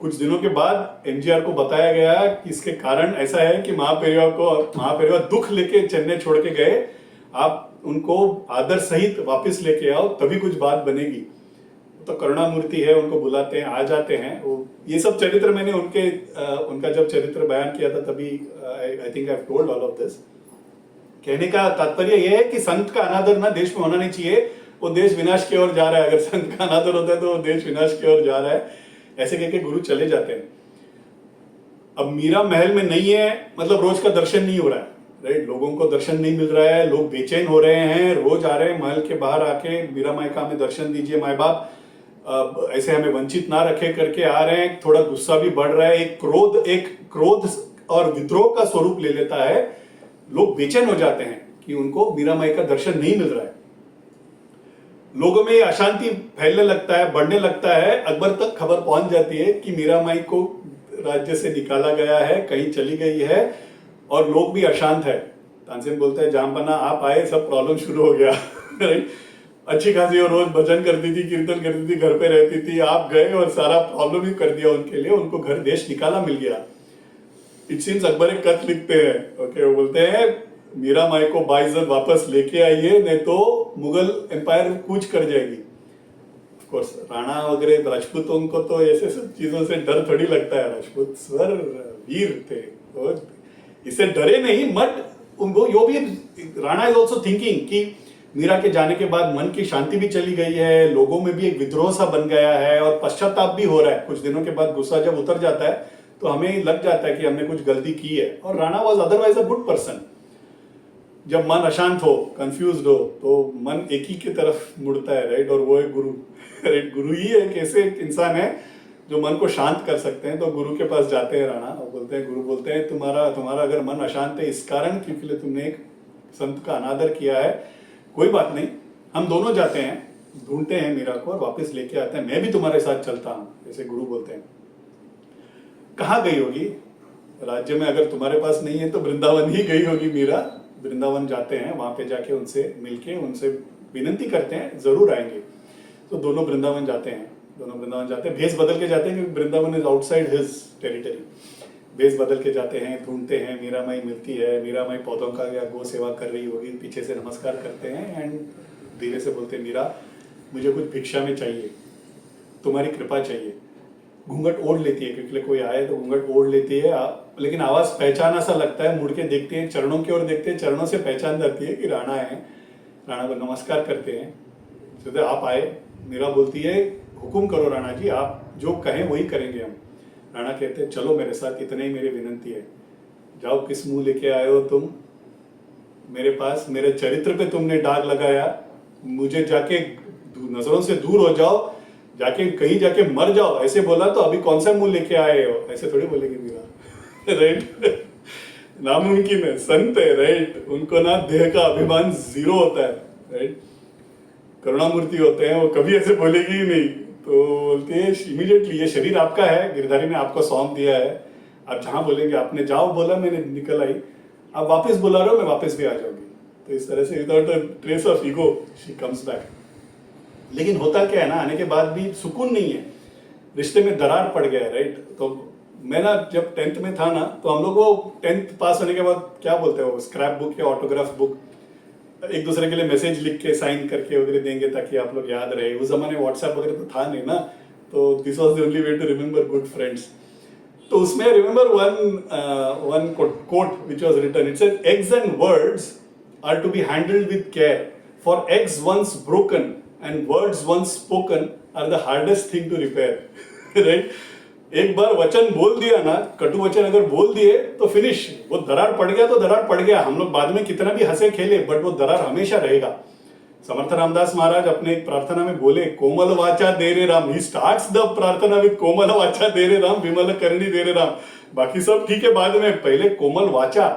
कुछ दिनों के बाद एमजीआर को बताया गया कि इसके कारण ऐसा है कि महापेरिवा दुख लेके चेन्नई छोड़ के गए, आप उनको आदर सहित वापस लेके आओ, तभी कुछ बात बनेगी। तो करुणामूर्ति है, उनको बुलाते हैं, आ जाते हैं। वो ये सब चरित्र मैंने उनका जब चरित्र बयान किया था तभी I think I have told all of this. कहने का तात्पर्य यह है कि संत का अनादर ना देश में होना नहीं चाहिए, वो देश विनाश की ओर जा रहा है। अगर संत का अनादर होता है तो वो देश विनाश की ओर जा रहा है। ऐसे कहके गुरु चले जाते हैं। अब मीरा महल में नहीं है, मतलब रोज का दर्शन नहीं हो रहा है, राइट? लोगों को दर्शन नहीं मिल रहा है, लोग बेचैन हो रहे हैं, रोज आ रहे हैं महल के बाहर आके, मीरा माई का हमें दर्शन दीजिए, माई बाप ऐसे हमें वंचित ना रखे करके आ रहे हैं। थोड़ा गुस्सा भी बढ़ रहा है, एक क्रोध और विद्रोह का स्वरूप ले लेता है। लोग बेचैन हो जाते हैं कि उनको मीरा माई का दर्शन नहीं मिल रहा है। लोगों में अशांति फैलने लगता है, बढ़ने लगता है। अकबर तक खबर पहुंच जाती है कि मीरा माई को राज्य से निकाला गया है, कहीं चली गई है, और लोग भी अशांत है। तानसेन बोलता है जहांपना आप आए सब प्रॉब्लम शुरू हो गया। अच्छी खासी और रोज भजन करती थी, कीर्तन करती थी, घर पे रहती थी, आप गए और सारा प्रॉब्लम ही कर दिया उनके लिए। उनको घर देश निकाला मिल गया। इट सीम्स अकबर एक खत लिखते हैं, ओके, वो बोलते हैं मीरा माई को बाइज्जत वापस लेके आइए, नहीं तो मुगल एम्पायर कूच कर जाएगी। ऑफ कोर्स राणा वगैरह राजपूतों को तो ऐसे सब चीजों से डर थोड़ी लगता है। राजपूत स्वर वीर थे, तो इससे डरे नहीं। बट उनको यो भी राणा इज ऑल्सो थिंकिंग कि मीरा के जाने के बाद मन की शांति भी चली गई है, लोगों में भी एक विद्रोह सा बन गया है और पश्चाताप भी हो रहा है। कुछ दिनों के बाद गुस्सा जब उतर जाता है तो हमें लग जाता है कि हमने कुछ गलती की है। और Rana was otherwise a good person. जब मन अशांत हो, कंफ्यूज्ड हो, तो मन एक ही की तरफ मुड़ता है, राइट? और वो एक गुरु, राइट? गुरु ही एक ऐसे इंसान है जो मन को शांत कर सकते हैं। तो गुरु के पास जाते हैं राणा और बोलते हैं, गुरु बोलते हैं तुम्हारा अगर मन अशांत है इस कारण क्योंकि तुमने एक संत का अनादर किया है, कोई बात नहीं, हम दोनों जाते हैं, ढूंढते हैं मीरा को और वापस लेके आते हैं, मैं भी तुम्हारे साथ चलता हूँ, ऐसे गुरु बोलते हैं। कहाँ गई होगी राज्य में? अगर तुम्हारे पास नहीं है तो वृंदावन ही गई होगी मीरा। वृंदावन जाते हैं, वहां पे जाके उनसे मिलके उनसे विनती करते हैं, जरूर आएंगे। तो दोनों वृंदावन जाते हैं, भेष बदल के जाते हैं क्योंकि Vrindavan is outside his territory. भेष बदल के जाते हैं, ढूंढते हैं, मीरा माई मिलती है। मीरा माई पौधों का या गौ सेवा कर रही होगी, पीछे से नमस्कार करते हैं एंड धीरे से बोलते हैं, मीरा मुझे कुछ भिक्षा में चाहिए, तुम्हारी कृपा चाहिए। घूंघट ओढ़ लेती है, क्योंकि कोई आए तो घूंघट ओढ़ लेती है, लेकिन आवाज पहचाना सा लगता है। मुड़ के देखते हैं, चरणों की ओर देखते हैं, चरणों से पहचान जाती है कि राणा है। राणा को नमस्कार करते हैं, सोचते आप आए। मीरा बोलती है हुकुम करो राणा जी, आप जो कहें वही करेंगे हम। राणा कहते हैं चलो मेरे साथ, इतने ही मेरी विनंती है। जाओ, किस मुंह लेके आए हो तुम मेरे पास? मेरे चरित्र पे तुमने दाग लगाया, मुझे जाके नजरों से दूर हो जाओ, जाके कहीं जाके मर जाओ, ऐसे बोला। तो अभी कौन सा मुंह लेके आए हो? ऐसे थोड़ी बोलेगी मीरा, राइट? नामुमकिन है, संत है, राइट? उनको ना देह का अभिमान जीरो होता है, राइट? करुणामूर्ति होते हैं, वो कभी ऐसे बोलेगी ही नहीं। तो बोलते हैं इमीडिएटली ये शरीर आपका है, गिरधारी ने आपको सौंप दिया है, आप जहां बोलेंगे। आपने जाओ बोला, मैंने निकल आई, आप वापस बुला रहे हो, मैं वापस भी आ जाऊंगी। तो इस तरह से without a trace of ego she comes back. लेकिन होता क्या है ना, आने के बाद भी सुकून नहीं है, रिश्ते में दरार पड़ गया, राइट? तो मैं ना जब 10th में था ना, तो हम लोग को 10th पास होने के बाद क्या बोलते हैं, स्क्रैप बुक या ऑटोग्राफ बुक एक दूसरे के लिए मैसेज लिख के साइन करके वगैरह देंगे ताकि आप लोग याद रहे। उस जमाने व्हाट्सएप वगैरह तो था नहीं ना, तो this was the only way to remember good friends. तो उसमें remember one quote which was written, it said eggs and words are to be handled with care, for eggs once broken and words once spoken are the hardest thing to repair. Right, एक बार वचन बोल दिया ना, कटु वचन अगर बोल दिए तो फिनिश, वो दरार पड़ गया तो दरार पड़ गया। हम लोग बाद में कितना भी हंसे खेले, बट वो दरार हमेशा रहेगा। समर्थ रामदास महाराज अपने एक प्रार्थना में बोले, कोमल वाचा दे रे राम, ही स्टार्ट्स द प्रार्थना विद कोमल वाचा दे रे राम, विमल करणी दे रे राम। बाकी सब ठीक है बाद में, पहले कोमल वाचा,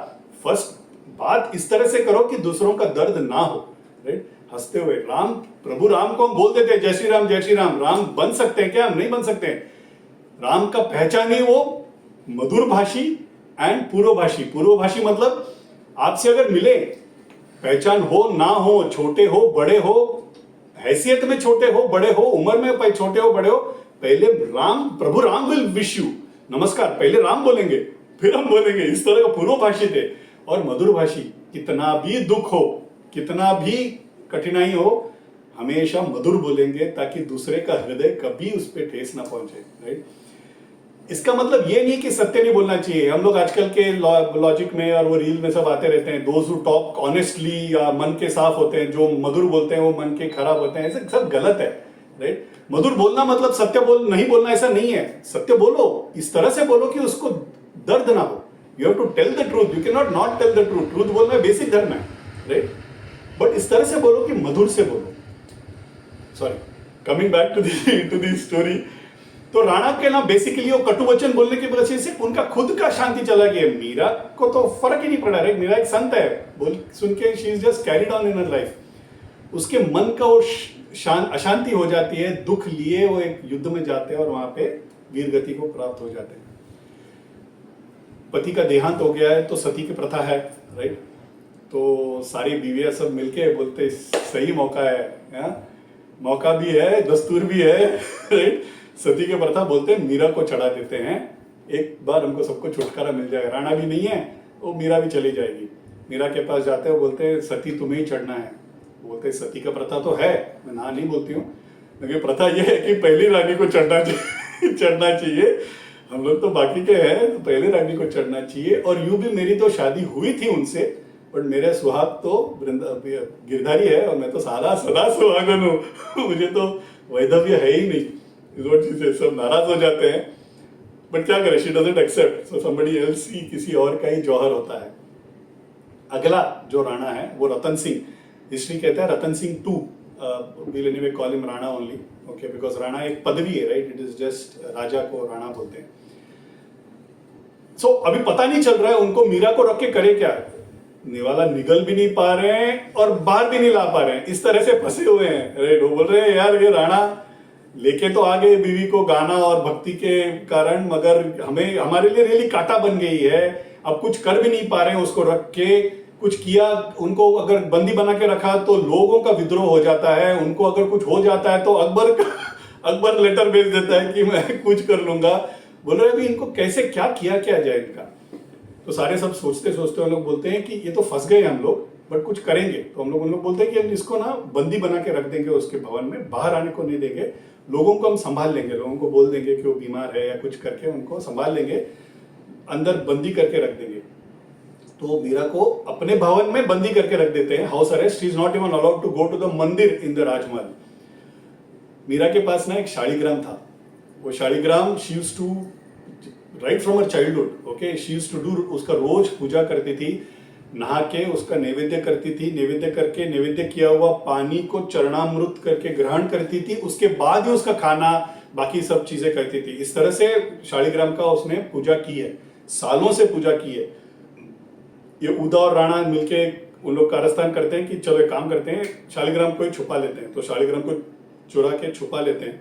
फर्स्ट बात इस तरह से करो कि दूसरों का दर्द ना हो। राइट, हंसते हुए राम, प्रभु राम को हम बोल देते हैं जय श्री राम जय श्री राम। राम बन सकते हैं क्या? हम नहीं बन सकते हैं। राम का पहचान ही वो मधुर भाषी एंड पूर्वभाषी। पूर्वभाषी मतलब आपसे अगर मिले, पहचान हो ना हो, छोटे हो बड़े हो, हैसियत में छोटे हो बड़े हो, उम्र में छोटे हो बड़े हो, पहले राम, प्रभु राम विल विश यू नमस्कार, पहले राम बोलेंगे फिर हम बोलेंगे। इस तरह का पूर्वभाषी थे। और मधुरभाषी, कितना भी दुख हो, कितना भी कठिनाई हो, हमेशा मधुर बोलेंगे ताकि दूसरे का हृदय कभी उस पर ठेस ना पहुंचे। राइट, इसका मतलब ये नहीं कि सत्य नहीं बोलना चाहिए। हम लोग आजकल के लॉजिक में और वो रील में सब आते रहते हैं, दोज हु टॉक ऑनेस्टली या मन के साफ होते हैं, जो मधुर बोलते हैं वो मन के खराब होते हैं, ऐसे सब गलत है। राइट, मधुर बोलना मतलब सत्य नहीं बोलना ऐसा नहीं है। सत्य बोलो, इस तरह से बोलो कि उसको दर्द ना हो। You have to tell the truth, you can not tell the truth. Truth बोलना बेसिक धर्म है। राइट, बट इस तरह से बोलो कि मधुर से बोलो। Sorry, coming back to the story. तो राणा के ना बेसिकली वो कटु वचन बोलने की वजह से उनका खुद का शांति चला गया। मीरा को तो फर्क ही नहीं पड़ा। रे मीरा एक संत है, बोल सुन के she is just carried on in her life. उसके मन का वो अशांति हो जाती है, दुख लिए वो एक युद्ध में जाते हैं और वहां पे वीर गति को प्राप्त हो जाते हैं। पति का देहांत हो गया है तो सती की प्रथा है। राइट, तो सारी बीवियां सब मिलके बोलते सही मौका है, मौका भी है, दस्तूर भी है। राइट, सती के प्रथा बोलते हैं मीरा को चढ़ा देते हैं, एक बार हमको सबको छुटकारा मिल जाएगा। राणा भी नहीं है, वो मीरा भी चली जाएगी। मीरा के पास जाते हैं, बोलते हैं सती तुम्हें ही चढ़ना है। बोलते हैं सती का प्रथा तो है, मैं ना नहीं बोलती हूँ, लेकिन प्रथा ये है कि पहली रानी को चढ़ना चाहिए। चढ़ना चाहिए, हम लोग तो बाकी के हैं, तो पहले रानी को चढ़ना चाहिए। और यूं भी मेरी तो शादी हुई थी उनसे, बट मेरे सुहाग तो गिरधारी है और मैं तो सदा सुहागन हूँ। मुझे तो वैधव्य है ही नहीं। चीजें सब नाराज हो जाते हैं, बट क्या करें, she doesn't accept, so somebody else, किसी और का ही जौहर होता है। अगला जो राणा है वो रतन सिंह, हिस्ट्री कहता है Ratan Singh 2, we'll anyway call him Rana only, okay, because Rana एक पदवी है। राइट, इट इज जस्ट राजा को राणा बोलते हैं। सो अभी पता नहीं चल रहा है उनको मीरा को रख के करे क्या। निवाला निगल भी नहीं पा रहे हैं और बाहर भी नहीं ला पा रहे हैं, इस तरह से फंसे हुए हैं। राइट, वो बोल रहे हैं यार ये राणा लेके तो आ गए बीवी को गाना और भक्ति के कारण, मगर हमें हमारे लिए रियली कांटा बन गई है। अब कुछ कर भी नहीं पा रहे हैं उसको रख के। कुछ किया, उनको अगर बंदी बना के रखा तो लोगों का विद्रोह हो जाता है, उनको अगर कुछ हो जाता है तो अकबर लेटर भेज देता है कि मैं कुछ कर लूंगा। बोल रहे अभी इनको कैसे क्या किया जाए इनका। तो सारे सब सोचते सोचते हम लोग बोलते हैं कि ये तो फंस गए हम लोग, बट कुछ करेंगे। तो हम लोग बोलते हैं कि हम इसको ना बंदी बना के रख देंगे उसके भवन में, बाहर आने को नहीं देंगे, लोगों को हम संभाल लेंगे, लोगों को बोल देंगे कि वो बीमार है या कुछ करके उनको संभाल लेंगे, अंदर बंदी करके रख देंगे। तो मीरा को अपने भवन में बंदी करके रख देते हैं, house arrest. She is not even allowed to go to the mandir in the राजमहल। मीरा के पास ना एक शालिग्राम था। वो शालिग्राम she used to right from her childhood, okay, she used to do, उसका रोज पूजा करती थी, नहा के उसका नैवेद्य करती थी, नैवेद्य करके नैवेद्य किया हुआ पानी को चरणामृत करके ग्रहण करती थी, उसके बाद ही उसका खाना बाकी सब चीजें करती थी। इस तरह से शालिग्राम का उसने पूजा की है, सालों से पूजा की है। ये उदा और राणा मिलके उन लोग कारस्तान करते हैं कि चलो एक काम करते हैं, शालिग्राम को ही छुपा लेते हैं। तो शालिग्राम को चुरा के छुपा लेते हैं।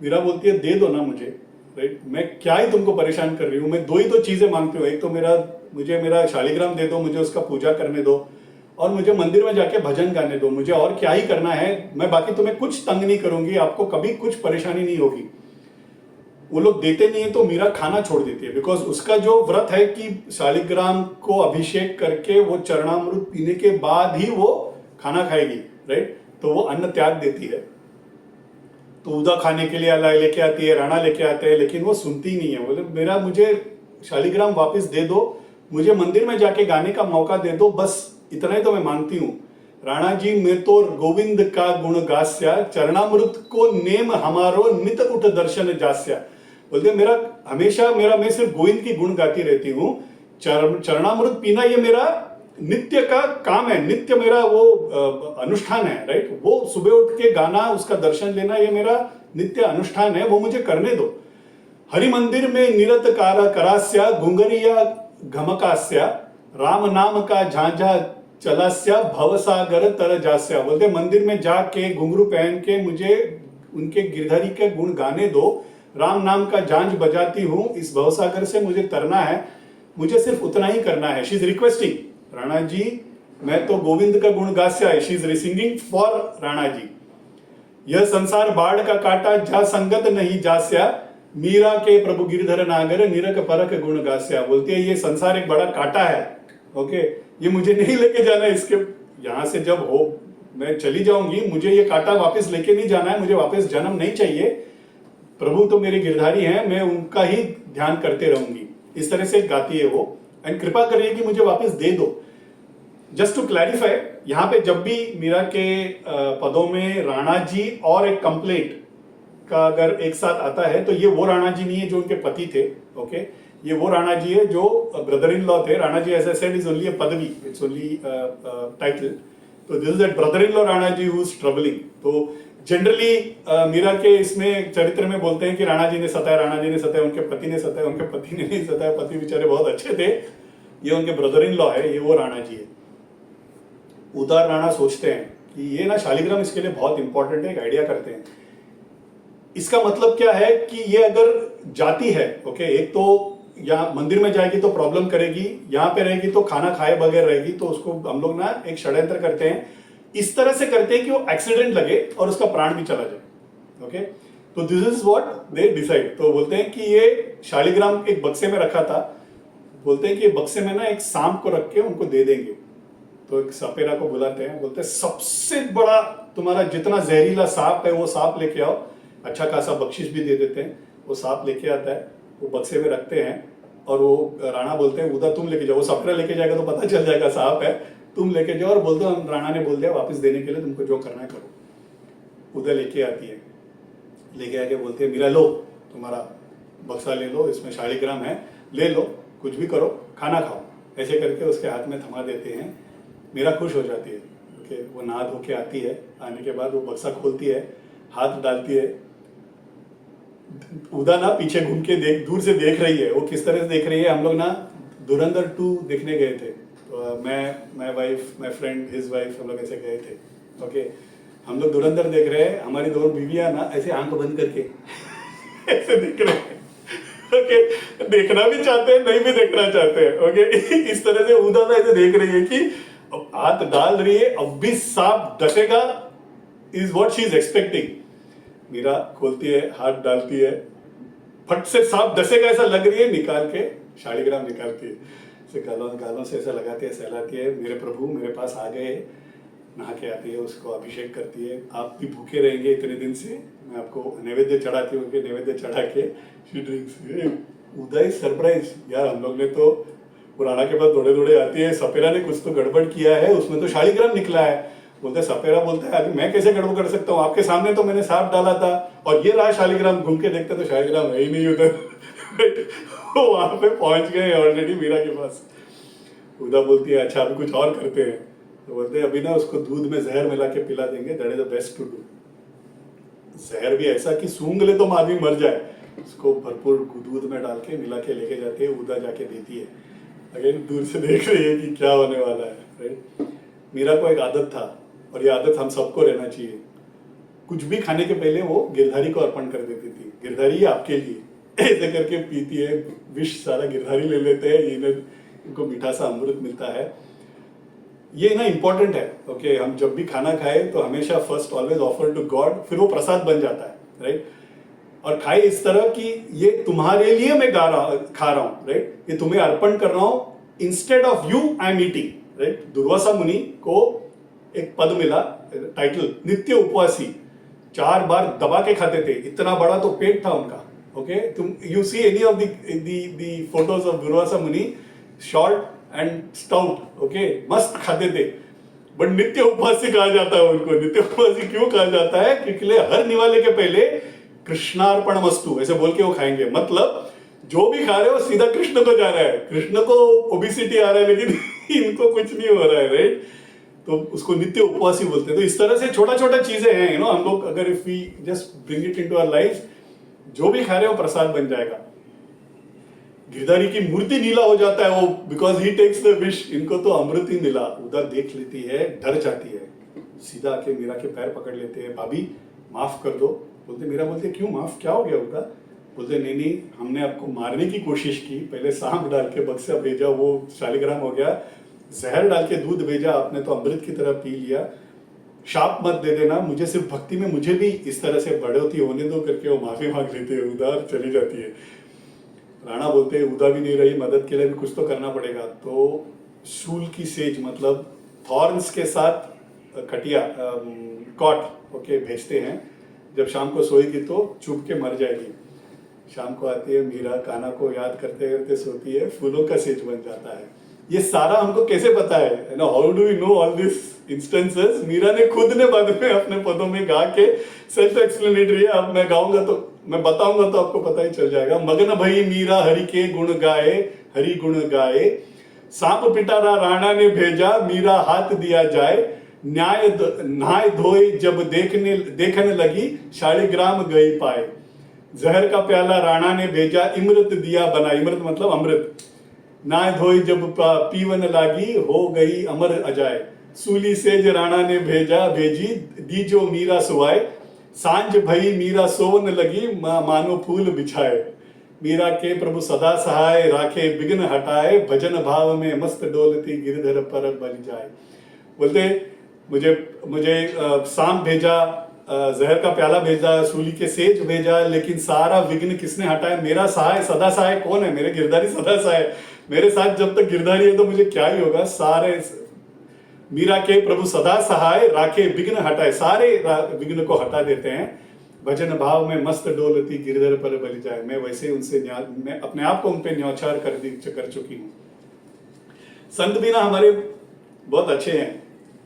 मीरा बोलती है दे दो ना मुझे। राइट, मैं क्या ही तुमको परेशान कर रही हूँ, मैं दो ही तो चीजें मांगती हूँ, एक तो मुझे मेरा शालिग्राम दे दो, मुझे उसका पूजा करने दो, और मुझे मंदिर में जाके भजन गाने दो, मुझे और क्या ही करना है, मैं बाकी तुम्हें कुछ तंग नहीं करूंगी, आपको कभी कुछ परेशानी नहीं होगी। वो लोग देते नहीं है तो मीरा खाना छोड़ देती है, बिकॉज उसका जो व्रत है कि शालिग्राम को अभिषेक करके वो चरणामृत पीने के बाद ही वो खाना खाएगी, राइट, तो वो अन्न त्याग देती है। तो उदा खाने के लिए लेके आती है, राणा लेके आते हैं, लेकिन वो सुनती नहीं है। बोले मेरा मुझे शालिग्राम वापस दे दो, मुझे मंदिर में जाके गाने का मौका दे दो, बस इतना ही तो मैं मांगती हूँ। राणा जी मैं तो गोविंद का गुण गास्या, चरणामृत को नेम हमारो नित उठ दर्शन जास्या। बोलते मेरा हमेशा मैं सिर्फ गोविंद की गुण गाती रहती हूँ, चरणामृत पीना ये मेरा नित्य का काम है, नित्य मेरा वो अनुष्ठान है, राइट। वो सुबह उठ के गाना, उसका दर्शन लेना, ये मेरा नित्य अनुष्ठान है, वो मुझे करने दो। हरि मंदिर में निरत करास्या, घुंगरिया घमकास्या, राम नाम का झांझा चलास्या, भवसागर तर जास्या। बोलते मंदिर में जाके घुंघरू पहन के मुझे उनके गिरधरी के गुण गाने दो, राम नाम का झांझ बजाती हूं, इस भवसागर से मुझे तरना है, मुझे सिर्फ उतना ही करना है। She is requesting, Rana ji मैं तो गोविंद का गुण गास्या है, she is singing for Rana ji. यह संसार बाढ़ का काटा, जा संगत नहीं जास्या, मीरा के प्रभु गिरधर नागर, निरक परक गुण गास्या। बोलती है ये संसार एक बड़ा काटा है, ओके, ये मुझे नहीं लेके जाना है, इसके यहां से जब हो मैं चली जाऊंगी, मुझे ये काटा वापस लेके नहीं जाना है, मुझे वापस जन्म नहीं चाहिए। प्रभु तो मेरे गिरधारी हैं, मैं उनका ही ध्यान करते रहूंगी। इस तरह से गाती है वो, एंड कृपा करिए कि मुझे वापस दे दो। जस्ट टू क्लैरिफाई, यहाँ पे जब भी मीरा के पदों में राणा जी और एक कंप्लेंट का अगर एक साथ आता है, तो ये वो राणा जी नहीं है जो उनके पति थे, ओके, ये वो राणा जी है जो ब्रदर इन लॉ थे। Rana ji as I said is only a पदवी, इट्स ओनली टाइटल। तो this is that brother in law Rana ji who is troubling. तो जनरली मीरा के इसमें चरित्र में बोलते हैं कि राणा जी ने सताया, राणा जी ने सताया, उनके पति ने सताया, उनके पति ने नहीं सताया, पति बेचारे बहुत अच्छे थे, ये उनके ब्रदर इन लॉ है, ये वो राणा जी है। उदार राणा सोचते हैं कि ये ना शालिग्राम इसके लिए बहुत इंपॉर्टेंट है, एक आइडिया करते हैं। इसका मतलब क्या है कि ये अगर जाती है, ओके, एक तो या मंदिर में जाएगी तो प्रॉब्लम करेगी, यहां पे रहेगी तो खाना खाए बगैर रहेगी, तो उसको हम लोग ना एक षड्यंत्र करते हैं, इस तरह से करते हैं कि वो एक्सीडेंट लगे और उसका प्राण भी चला जाए, ओके। तो this is what they decide. तो बोलते हैं कि ये शालिग्राम एक बक्से में रखा था, बोलते हैं कि बक्से में ना एक सांप को रख के उनको दे देंगे। तो एक सपेरा को बुलाते हैं, बोलते हैं सबसे बड़ा तुम्हारा जितना जहरीला सांप है वो सांप लेके आओ, अच्छा खासा बख्शिश भी दे देते हैं। वो सांप लेके आता है, वो बक्से में रखते हैं, और वो राणा बोलते हैं उदा तुम लेके जाओ। वो सपेरा लेके जाएगा तो पता चल जाएगा सांप है, तुम लेके जाओ, और बोलते हो राणा ने बोल दिया वापस देने के लिए, तुमको जो करना है करो। उदा लेके आती है, लेके आके बोलते हैं मीरा लो तुम्हारा बक्सा ले लो, इसमें शालिग्राम है, ले लो, कुछ भी करो, खाना खाओ। ऐसे करके उसके हाथ में थमा देते हैं। मीरा खुश हो जाती है, ओके। वो नहा धो के आती है, आने के बाद वो बक्सा खोलती है, हाथ डालती है। उदा ना पीछे घूम के दूर से देख रही है। वो किस तरह से देख रही है, हम लोग ना धुरंधर 2 देखने गए थे, तो मैं wife, my friend, his wife, हम लोग ऐसे गए थे, ओके। हम लोग धुरंधर देख रहे हैं, हमारी दोनों बीवियां ना ऐसे आंख बंद करके ऐसे देख रहे हैं, ओके। देखना भी चाहते हैं, नहीं भी देखना चाहते हैं, ओके। इस तरह से उदा ना ऐसे देख रही है कि हाथ डाल रही है, अब भी सांप डसेगा, is what she is expecting. Meera खोलती है, हाथ डालती है, फट से सांप डसेगा ऐसा लग रही है, निकाल के शालिग्राम निकालती है, से गालों से ऐसा लगाती है, सहलाती है, मेरे प्रभु मेरे पास आ गए। नहा के आती है, उसको अभिषेक करती है, आप भी भूखे रहेंगे इतने दिन से, मैं आपको नैवेद्य चढ़ाती हूँ। नैवेद्य चढ़ा के शी ड्रिंक्स। उदय सरप्राइज यार, हम लोग ने तो पुराना के पास दौड़े दौड़े आती है, सपेरा ने कुछ तो गड़बड़ किया है, उसमें तो शालिग्राम निकला है। बोलते सपेरा बोलता है अभी मैं कैसे गड़बड़ कर सकता हूँ, आपके सामने तो मैंने सांप डाला था और ये रहा शालिग्राम। घूम के देखते तो शालिग्राम है ही नहीं उधर। वो वहां पे पहुंच गए ऑलरेडी मीरा के पास। उदा बोलती है अच्छा अभी कुछ और करते हैं। तो बोलते हैं अभी ना उसको दूध में जहर मिला के पिला देंगे, that is the best to do. जहर भी ऐसा कि सूंघ ले तो आदमी मर जाए, उसको भरपूर दूध में डाल के मिला के लेके जाते हैं। उदा जाके देती है, अगेन दूर से देख रही है कि क्या होने वाला है, राइट। मीरा को एक आदत था, और ये आदत हम सबको रहना चाहिए, कुछ भी खाने के पहले वो गिरधारी को अर्पण कर देती थी। गिरधारी आपके लिए, ऐसे करके पीती है, विष सारा गिरधारी ले लेते हैं, इनको मीठा सा अमृत मिलता है। ये ना इंपॉर्टेंट है, ओके। हम जब भी खाना खाए तो हमेशा first always offer to God, फिर वो प्रसाद बन जाता है, राइट। और खाए इस तरह कि ये तुम्हारे लिए मैं खा रहा हूं, राइट, ये तुम्हें अर्पण कर रहा हूं, instead of you I am eating, right. Durvasa मुनि को एक पद मिला, टाइटल, नित्य उपवासी। 4 बार दबा के खाते थे, इतना बड़ा तो पेट था उनका। ओके, तुम you see any of the photos of Durvasa मुनि, शॉर्ट एंड स्टाउट, ओके, मस्त खाते थे। बट नित्य उपवासी कहा जाता है उनको। नित्य उपवासी क्यों कहा जाता है? क्योंकि हर निवाले के पहले कृष्णार्पण वस्तु ऐसे बोल के वो खाएंगे। मतलब जो भी खा रहे हो सीधा कृष्ण को जा रहा है। कृष्ण को ओबिसिटी आ रहा है लेकिन इनको कुछ नहीं हो रहा है, राइट? तो उसको नित्य उपवासी बोलते हैं। तो इस तरह से छोटा छोटा चीजें हैं, यू नो, हम लोग अगर if we just bring it into our life, जो भी खा रहे हो प्रसाद बन जाएगा। गिरधारी की मूर्ति नीला हो जाता है वो, because he takes the wish. इनको तो अमृत ही मिला। उधर देख लेती है, डर जाती है, सीधा आके मीरा के पैर पकड़ लेते हैं, भाभी माफ कर दो। बोलते, मीरा बोलते क्यों, माफ क्या हो गया होगा? बोलते नहीं नहीं, हमने आपको मारने की कोशिश की, पहले सांप डाल के बक्सा भेजा, वो शालिग्राम हो गया, जहर डाल के दूध भेजा, आपने तो अमृत की तरह पी लिया। शाप मत दे देना, मुझे सिर्फ भक्ति में मुझे भी इस तरह से बढ़ोतरी होने दो करके वो माफी मांग लेते हैं, उधर चली जाती है। राणा बोलते हैं उदा भी नहीं रही, मदद के लिए भी कुछ तो करना पड़ेगा। तो शूल की सेज, मतलब थॉर्न्स के साथ खटिया, कॉट, ओके, भेजते हैं। जब शाम को सोएगी तो चुप के मर जाएगी। शाम को आती है मीरा, कान्हा को याद करते करते सोती है, फूलों का सेज बन जाता है। ये सारा हमको कैसे पता है ना? How do we know all this instances? Meera ने खुद ने बाद में अपने पदों में गा के, सेल्फ एक्सप्लेनेटरी है। अब मैं गाऊंगा तो, मैं बताऊंगा तो आपको पता ही चल जाएगा। मगन भई मीरा हरि के गुण गाए, हरि गुण गाए, सांप पिटारा राणा ने भेजा, मीरा हाथ दिया जाए, नहाय धोए जब देखने लगी, शालिग्राम गई पाए, जहर का प्याला राणा ने भेजा, इमृत दिया बना, इमृत मतलब अमृत, नहाय धोई जब पीवन लागी, हो गई अमर अजाय, सूली सेज राणा ने भेजी, दीजो मीरा सुवाए, सांझ भई मीरा सोवन लगी, मानो फूल बिछाए, मीरा के प्रभु सदा सहाय, राखे विघ्न हटाए, भजन भाव में मस्त डोलती, गिरधर पर बल जाए। बोलते मुझे सांप भेजा, जहर का प्याला भेजा, सूली के सेज भेजा, लेकिन सारा विघ्न किसने हटाया? मेरा सहाय, सदा सहाय कौन है? मेरे गिरधारी सदा सहाय। मेरे साथ जब तक गिरधारी है तो मुझे क्या ही होगा। सारे मीरा के प्रभु सदा सहाय, राखे विघ्न हटाए, सारे विघ्न को हटा देते हैं। भजन भाव में मस्त डोलती, गिरधर पर बलि जाए। मैं वैसे उनसे मैं अपने आप को उन पे न्यौछावर कर चुकी हूँ। संत भी ना हमारे बहुत अच्छे हैं।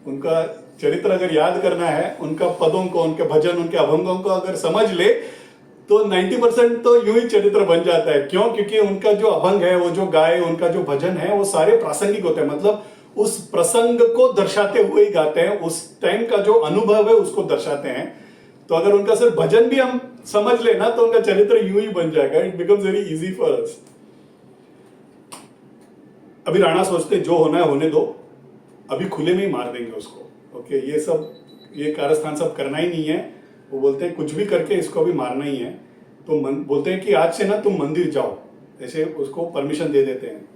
उनका चरित्र अगर याद करना है, उनका पदों को, उनके भजन, उनके अभंगों को अगर समझ ले तो 90% तो यूं ही चरित्र बन जाता है। क्यों? क्योंकि उनका जो अभंग है, वो जो गाए, उनका जो भजन है, वो सारे प्रासंगिक होते हैं। मतलब उस प्रसंग को दर्शाते हुए ही गाते हैं, उस टाइम का जो अनुभव है उसको दर्शाते हैं। तो अगर उनका सिर्फ भजन भी हम समझ लेना तो उनका चरित्र यूं ही बन जाएगा। It becomes very easy for us. अभी राणा सोचते जो होना है होने दो, अभी खुले में ही मार देंगे उसको। ओके, ये कारस्थान सब करना ही नहीं है। वो बोलते हैं कुछ भी करके इसको अभी मारना ही है। तो बोलते हैं कि आज से ना तुम मंदिर जाओ, ऐसे उसको परमिशन दे देते हैं।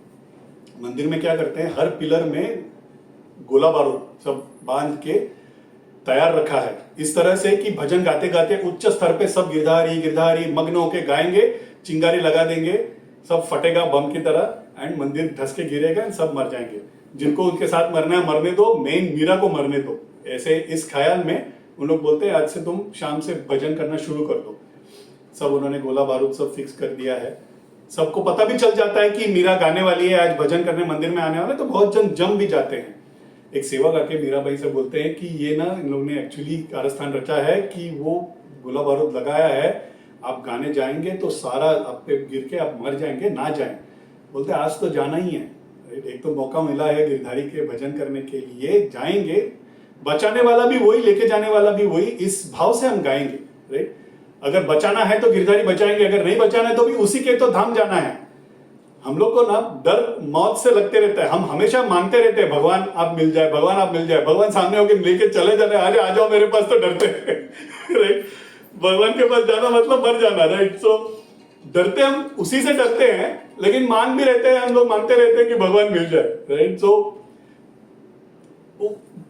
मंदिर में क्या करते हैं, हर पिलर में गोला बारूद सब बांध के तैयार रखा है, इस तरह से कि भजन गाते गाते उच्च स्तर पे सब गिरधारी गिरधारी मग्न होके गाएंगे, चिंगारी लगा देंगे, सब फटेगा बम की तरह एंड मंदिर धस के गिरेगा एंड सब मर जाएंगे। जिनको उनके साथ मरना है मरने दो, मेन मीरा को मरने दो। ऐसे इस ख्याल में उन लोग बोलते हैं आज से तुम शाम से भजन करना शुरू कर दो। सब उन्होंने गोला बारूद सब फिक्स कर दिया है। सबको पता भी चल जाता है कि मीरा गाने वाली है, आज भजन करने मंदिर में आने वाले, तो बहुत जन जम भी जाते हैं। एक सेवक आके मीराबाई से बोलते हैं कि ये ना इन लोगों ने एक्चुअली कारस्थान रचा है कि वो गोला बारूद लगाया है, आप गाने जाएंगे तो सारा आप पे गिर के आप मर जाएंगे, ना जाएं। बोलते आज तो जाना ही है, एक तो मौका मिला है गिरधारी के भजन करने के लिए, जाएंगे, बचाने वाला भी वही, लेके जाने वाला भी वही, इस भाव से हम गाएंगे। राइट, अगर बचाना है तो गिरधारी बचाएंगे, अगर नहीं बचाना है तो भी उसी के तो धाम जाना है। हम लोग को ना डर मौत से लगते रहता है, हम हमेशा मांगते रहते हैं भगवान आप मिल जाए, भगवान आप मिल जाए। भगवान सामने होकर लेके चले जाने, अरे आ जाओ मेरे पास, तो डरते हैं। राइट, भगवान के पास जाना मतलब मर जाना। राइट, सो डरते हम उसी से डरते हैं, लेकिन मांग भी रहते हैं, हम लोग मांगते रहते हैं कि भगवान मिल जाए। Right, so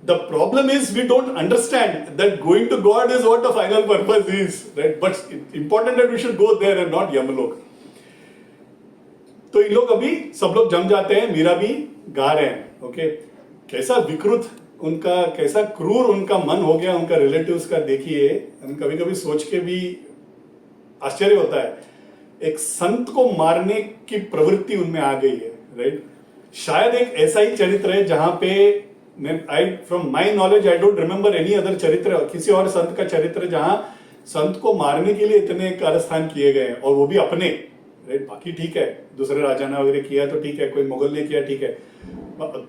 the problem is we don't understand that going to God is what the final purpose is, right? But it's important that we should go there and not यमलोक। तो इन लोग अभी सब लोग जम जाते हैं, मीरा भी गा रहे हैं। ओके, कैसा विकृत उनका कैसा क्रूर उनका मन हो गया उनका रिलेटिव्स का, देखिए कभी कभी सोच के भी आश्चर्य होता है। एक संत को मारने की प्रवृत्ति उनमें आ गई है, राइट। शायद एक ऐसा ही चरित्र है जहां पे from my knowledge I don't remember any other चरित्र, किसी और संत का चरित्र जहां संत को मारने के लिए इतने कारस्थान किए गए हैं, और वो भी अपने, राइट। बाकी ठीक है, दूसरे राजा ने वगैरह किया तो ठीक है, कोई मुगल ने किया ठीक है,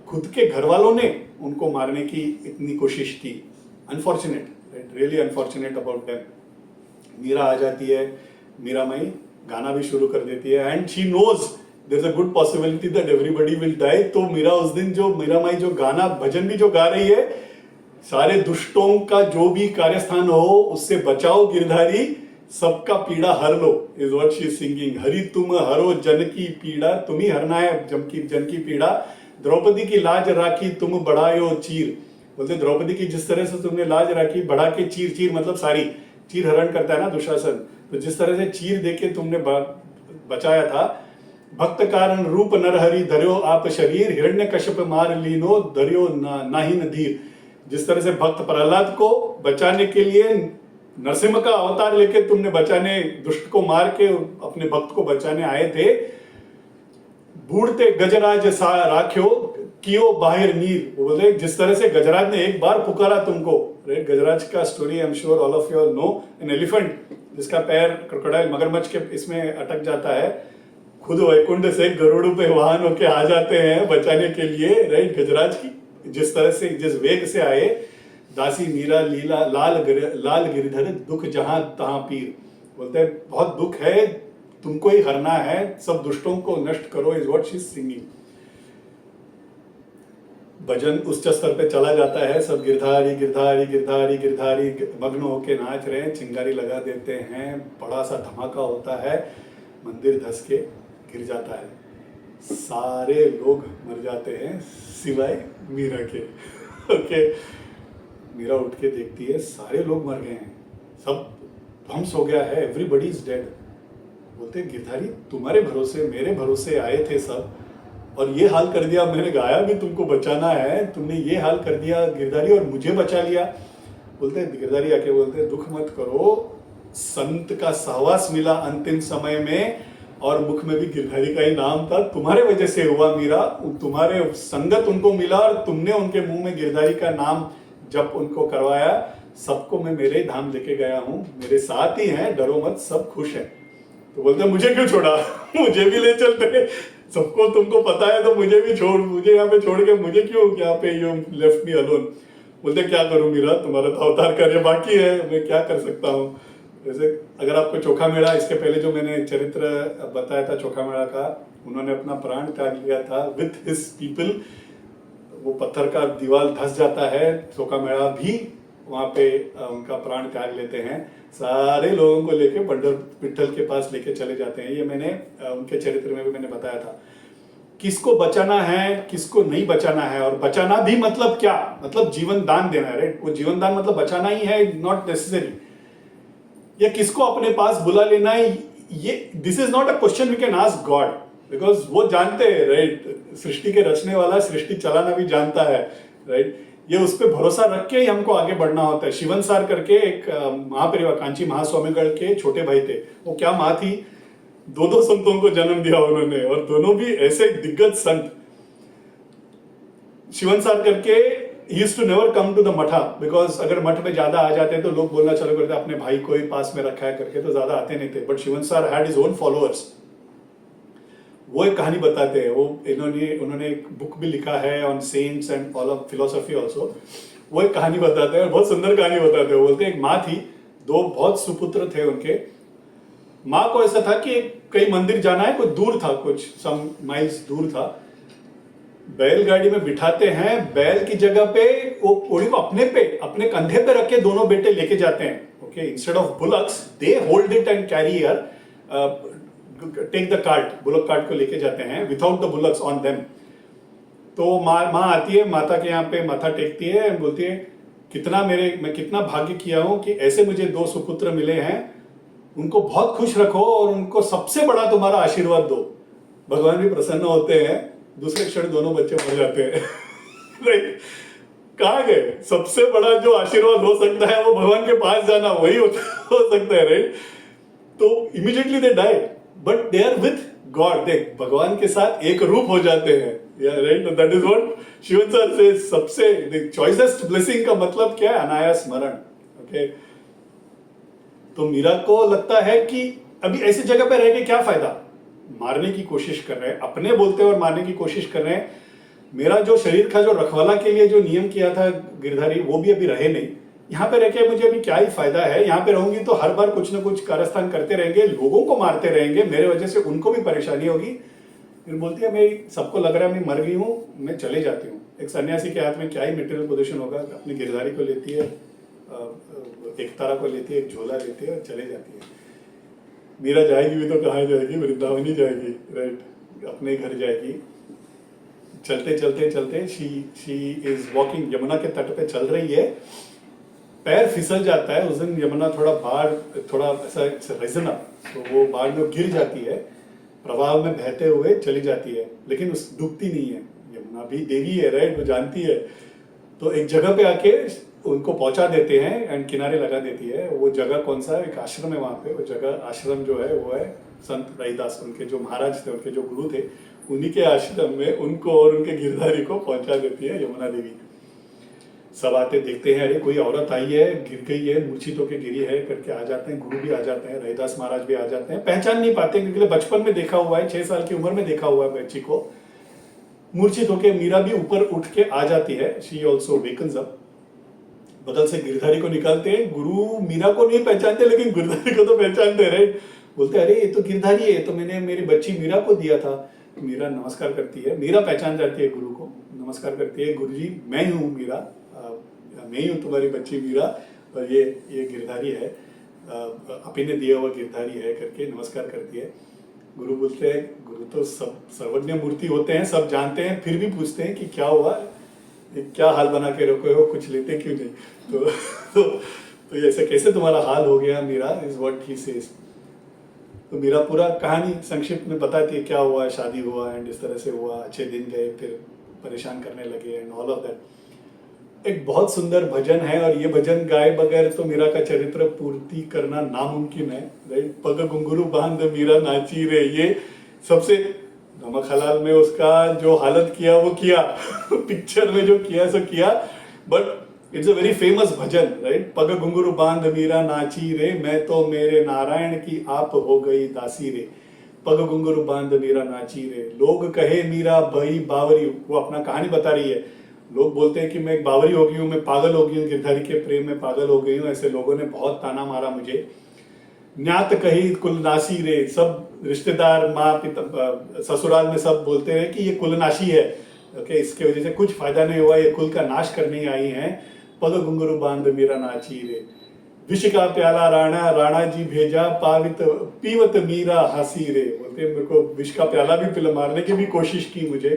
खुद के घर वालों ने उनको मारने की इतनी कोशिश की। Unfortunate, right, really unfortunate about them. Meera आ जाती है, मीरा माई गाना भी शुरू कर देती है, and she knows there is a good possibility that everybody will die. तो मीरा उस दिन जो मीरा माई जो गाना भजन भी जो गा रही है, सारे दुष्टों का जो भी कार्यस्थान हो उससे बचाओ गिरधारी, सबका पीड़ा हर लो, is what she is singing. Hari तुम हरो जन की पीड़ा, तुम ही हरना है जन की पीड़ा। द्रौपदी की लाज राखी तुम बढ़ायो चीर, बोलते द्रौपदी की जिस तरह से तुमने लाज राखी बढ़ा के चीर, चीर मतलब सारी, चीर हरण करता है ना दुशासन, तो जिस तरह से चीर देके तुमने बचाया था। भक्त कारण रूप नरहरि धर्यो आप शरीर, हिरण्य कश्यप मार लीनो धर्यो नाही नधीर। जिस तरह से भक्त प्रहलाद को बचाने के लिए नरसिंह का अवतार लेके तुमने बचाने, दुष्ट को मार के अपने भक्त को बचाने आए थे। बूढ़ते गजराज सा राख्यो कियो बाहिर नीर, बोले जिस तरह से गजराज ने एक बार पुकारा तुमको, राइट। गजराज का story I am sure all of you know. An elephant जिसका पैर क्रोकोडाइल मगरमच्छ के इसमें अटक जाता है, खुद वैकुंठ से गरुड़ पे वाहन होके आ जाते हैं बचाने के लिए, राइट। गजराज की जिस तरह से जिस वेग से आए, दासी मीरा लीला लाल गिरधर दुख जहां तहां पीर, बोलते हैं बहुत दुख है, तुमको ही हरना है, सब दुष्टों को नष्ट करो, is what she is singing. Bhajan उच्च स्तर पे चला जाता है, सब गिरधारी गिरधारी गिरधारी गिरधारी मग्न होके नाच रहे हैं, चिंगारी लगा देते हैं, बड़ा सा धमाका होता है, मंदिर धस के गिर जाता है, सारे लोग मर जाते हैं सिवाय मीरा के। ओके, मीरा उठ के देखती है सारे लोग मर गए हैं, सब ध्वंस हो गया है, एवरीबडी इज डेड। बोलते गिरधारी तुम्हारे भरोसे मेरे भरोसे आए थे सब, और ये हाल कर दिया, मैंने गाया भी तुमको बचाना है, तुमने ये हाल कर दिया गिरधारी और मुझे बचा लिया। बोलते गिरधारी आके बोलते दुख मत करो, संत का सहवास मिला अंतिम समय में, और मुख में भी गिरधारी का ही नाम था, तुम्हारे वजह से हुआ मीरा, तुम्हारे संगत उनको मिला और तुमने उनके मुंह में गिरधारी का नाम जब उनको करवाया, सबको मैं मेरे धाम लेके गया हूँ, मेरे साथ ही हैं, डरो मत, सब खुश हैं। तो बोलते मुझे क्यों छोड़ा, मुझे भी ले चलते, सबको तुमको पता है तो मुझे भी छोड़, मुझे यहाँ पे छोड़ के मुझे क्यों यहाँ पे यू लेफ्ट मी अलोन। बोलते क्या करूँ मीरा, तुम्हारा तो अवतार कार्य बाकी है, मैं क्या कर सकता हूँ। जैसे अगर आपको चोखा मेड़ा, इसके पहले जो मैंने चरित्र बताया था चोखा मेड़ा का, उन्होंने अपना प्राण त्याग लिया था विथ हिज पीपल, वो पत्थर का दीवार धस जाता है, चोखा मेड़ा भी वहाँ पे उनका प्राण त्याग लेते हैं, सारे लोगों को लेके विट्ठल के पास लेके चले जाते हैं। ये मैंने उनके चरित्र में भी मैंने बताया था, किसको बचाना है किसको नहीं बचाना है, और बचाना भी मतलब क्या, मतलब जीवन दान देना है, राइट। वो जीवन दान मतलब बचाना ही है, नॉट नेसेसरी, या किसको अपने पास बुला लेना है, ये this is not a question we can ask God, because वो जानते हैं, राइट। सृष्टि के रचने वाला सृष्टि चलाना भी जानता है, राइट। ये उस पर भरोसा रख के ही हमको आगे बढ़ना होता है। शिवनसार करके एक महापरिवार कांची महास्वामीगढ़ के छोटे भाई थे, वो क्या माँ थी, दो संतों को जन्म दिया उन्होंने, और दोनों भी ऐसे दिग्गज संत। शिवनसार करके he used to never come to the मठा, बिकॉज अगर मठ में ज्यादा आ जाते तो लोग बोलना चालू करते अपने भाई को ही पास में रखा है करके, तो ज्यादा आते नहीं थे। But Shivansar had his own followers. वो एक कहानी बताते हैं, वो उन्होंने एक बुक भी लिखा है on saints and all of philosophy also. वो एक कहानी बताते हैं और बहुत सुंदर कहानी बताते हैं। बोलते हैं एक माँ थी, दो बहुत सुपुत्र थे उनके। माँ को ऐसा था कि कई मंदिर जाना है, कुछ दूर था, कुछ सम माइल्स दूर था। बैलगाड़ी में बिठाते हैं, बैल की जगह पे वो कोड़ी को अपने कंधे पे रख के दोनों बेटे लेके जाते हैं। Okay, instead of bullocks they hold it and carry take the cart, bullock cart को लेके जाते हैं without the bullocks on them. तो माँ आती है, माता के यहाँ पे माथा टेकती है, बोलती है मैं कितना भाग्य किया हूं कि ऐसे मुझे दो सुपुत्र मिले हैं, उनको बहुत खुश रखो और उनको सबसे बड़ा तुम्हारा आशीर्वाद दो। भगवान भी प्रसन्न होते हैं, दूसरे क्षण दोनों बच्चे मर जाते हैं। राइट। कहाँ गए? सबसे बड़ा जो आशीर्वाद हो सकता है वो भगवान के पास जाना, वही हो सकता है, राइट? तो immediately they die, but they are with God, देख भगवान के साथ एक रूप हो जाते हैं, right? That is what Shivan sir से सबसे चॉइसेस्ट ब्लेसिंग का मतलब क्या है? अनायास स्मरण। ओके, तो मीरा को लगता है कि अभी ऐसी जगह पे रह के क्या फायदा, मारने की कोशिश कर रहे हैं, अपने बोलते हैं और मारने की कोशिश कर रहे हैं। मेरा जो शरीर का जो रखवाला के लिए जो नियम किया था गिरधारी, वो भी अभी रहे नहीं। यहाँ पे रह के मुझे अभी क्या ही फायदा है? यहाँ पे रहूंगी तो हर बार कुछ ना कुछ कारस्तान करते रहेंगे, लोगों को मारते रहेंगे, मेरे वजह से उनको भी परेशानी होगी। फिर बोलती है मैं, सबको लग रहा है मैं मर गई हूँ, मैं चले जाती हूँ। एक सन्यासी के हाथ में क्या ही मेटेरियल पोजीशन होगा, अपनी गिरधारी को लेती है, एक तारा को लेती है, एक झोला लेती है और चले जाती है। मीरा जाएगी भी तो कहाँ जाएगी? वृंदावन ही जाएगी, राइट? अपने घर जाएगी। चलते चलते चलते शी इज वॉकिंग, यमुना के तट पे चल रही है, पैर फिसल जाता है। उस दिन यमुना थोड़ा ऐसा रिजन अप, तो वो बाढ़ में गिर जाती है, प्रवाह में बहते हुए चली जाती है, लेकिन उस डूबती नहीं है। यमुना भी देवी है, राइट? वो जानती है। तो एक जगह पे आके उनको पहुंचा देते हैं एंड किनारे लगा देती है। वो जगह कौन सा है? एक आश्रम है वहां पे। वो जगह, आश्रम जो है वो है संत रविदास, उनके जो महाराज थे, उनके जो गुरु थे, उन्हीं के आश्रम में उनको और उनके गिरधारी को पहुंचा देती है यमुना देवी। सब आते देखते हैं, अरे कोई औरत आई है, गिर गई है, मूर्छित होके गिरी है करके आ जाते हैं। गुरु भी आ जाते हैं, रविदास महाराज भी आ जाते हैं। पहचान नहीं पाते क्योंकि बचपन में देखा हुआ है, 6 साल की उम्र में देखा हुआ है बच्ची को। मूर्छित होके मीरा भी ऊपर उठ के आ जाती है, शी ऑल्सो वेकन्स अप। बदल से गिरधारी को निकालते हैं। गुरु मीरा को नहीं पहचानते, लेकिन गिरधारी को तो पहचानते हैं, राइट? बोलते अरे ये तो गिरधारी है, तो मैंने मेरी बच्ची मीरा को दिया था। मीरा नमस्कार करती है, मीरा पहचान जाती है गुरु को, नमस्कार करती है, गुरुजी मैं ही हूँ मीरा, मैं ही हूँ तुम्हारी बच्ची मीरा, और ये गिरधारी है, आप ही ने दिया हुआ गिरधारी है करके नमस्कार करती है। गुरु बोलते हैं, गुरु तो सब सर्वज्ञ मूर्ति होते हैं, सब जानते हैं, फिर भी पूछते हैं कि क्या हुआ, क्या हाल बना के रखे हो, कुछ लेते क्यों नहीं? तो ऐसे कैसे तुम्हारा हाल हो गया Meera, is what he says. तो मीरा पूरा कहानी संक्षिप्त में बताती है, क्या हुआ, शादी हुआ एंड इस तरह से हुआ, अच्छे दिन गए, फिर परेशान करने लगे एंड ऑल ऑफ दैट। एक बहुत सुंदर भजन है, और ये भजन गाए बगैर तो मीरा का चरित्र पूर्ति करना नामुमकिन है, राइट? पग घुंघरू बांध मीरा नाची रे, ये सबसे नमक हलाल में उसका जो हालत किया वो किया पिक्चर में जो किया सो किया, but it's a very famous bhajan, right? पग घुंघरू बांध मीरा नाची रे, मैं तो मेरे नारायण की आप हो गई दासी रे। पग घुंघरू बांध मीरा नाची रे, लोग कहे मीरा बई बावरी, वो अपना कहानी बता रही है। लोग बोलते हैं कि मैं बावरी हो गई हूँ, मैं पागल हो गई हूँ, गिरधारी के प्रेम में पागल हो गई हूँ, ऐसे लोगों ने बहुत ताना मारा मुझे। न्यात कही कुलनाशी रे, सब रिश्तेदार, माँ पिता, ससुराल में सब बोलते रहे कि ये कुलनाशी है, ओके, इसके वजह से कुछ फायदा नहीं हुआ, ये कुल का नाश करने आई हैं। पग घुंघरू बांध मीरा नाची रे, विष का प्याला राणा, राणा जी भेजा, पावित पीवत मीरा हंसी रे। बोलते मेरे को विष का प्याला भी पिला, मारने की भी कोशिश की मुझे।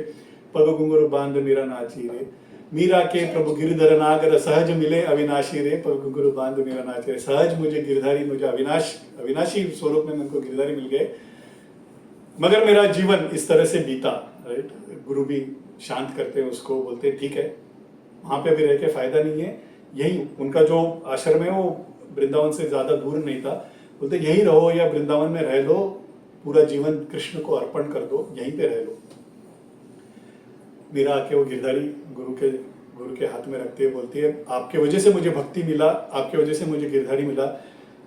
पग घुंघरू बांध मीरा नाची रे, मीरा के प्रभु गिरधर नागर, सहज मिले अविनाशी रे। पग घुंघरू बांध मीरा नाची रे, सहज मुझे गिरधारी, मुझे अविनाशी स्वरूप में उनको गिरधारी मिल गए, मगर मेरा जीवन इस तरह से बीता, राइट? गुरु भी शांत करते हैं उसको, बोलते हैं ठीक है, वहां पे भी रह के फायदा नहीं है, यही उनका जो आश्रम है वो वृंदावन से ज्यादा दूर नहीं था। बोलते यही रहो या वृंदावन में रह लो, पूरा जीवन कृष्ण को अर्पण कर दो, यहीं पे रह लो। मीरा आके वो गिरधारी गुरु के हाथ में रखती है, बोलती है आपके वजह से मुझे भक्ति मिला, आपके वजह से मुझे गिरधारी मिला।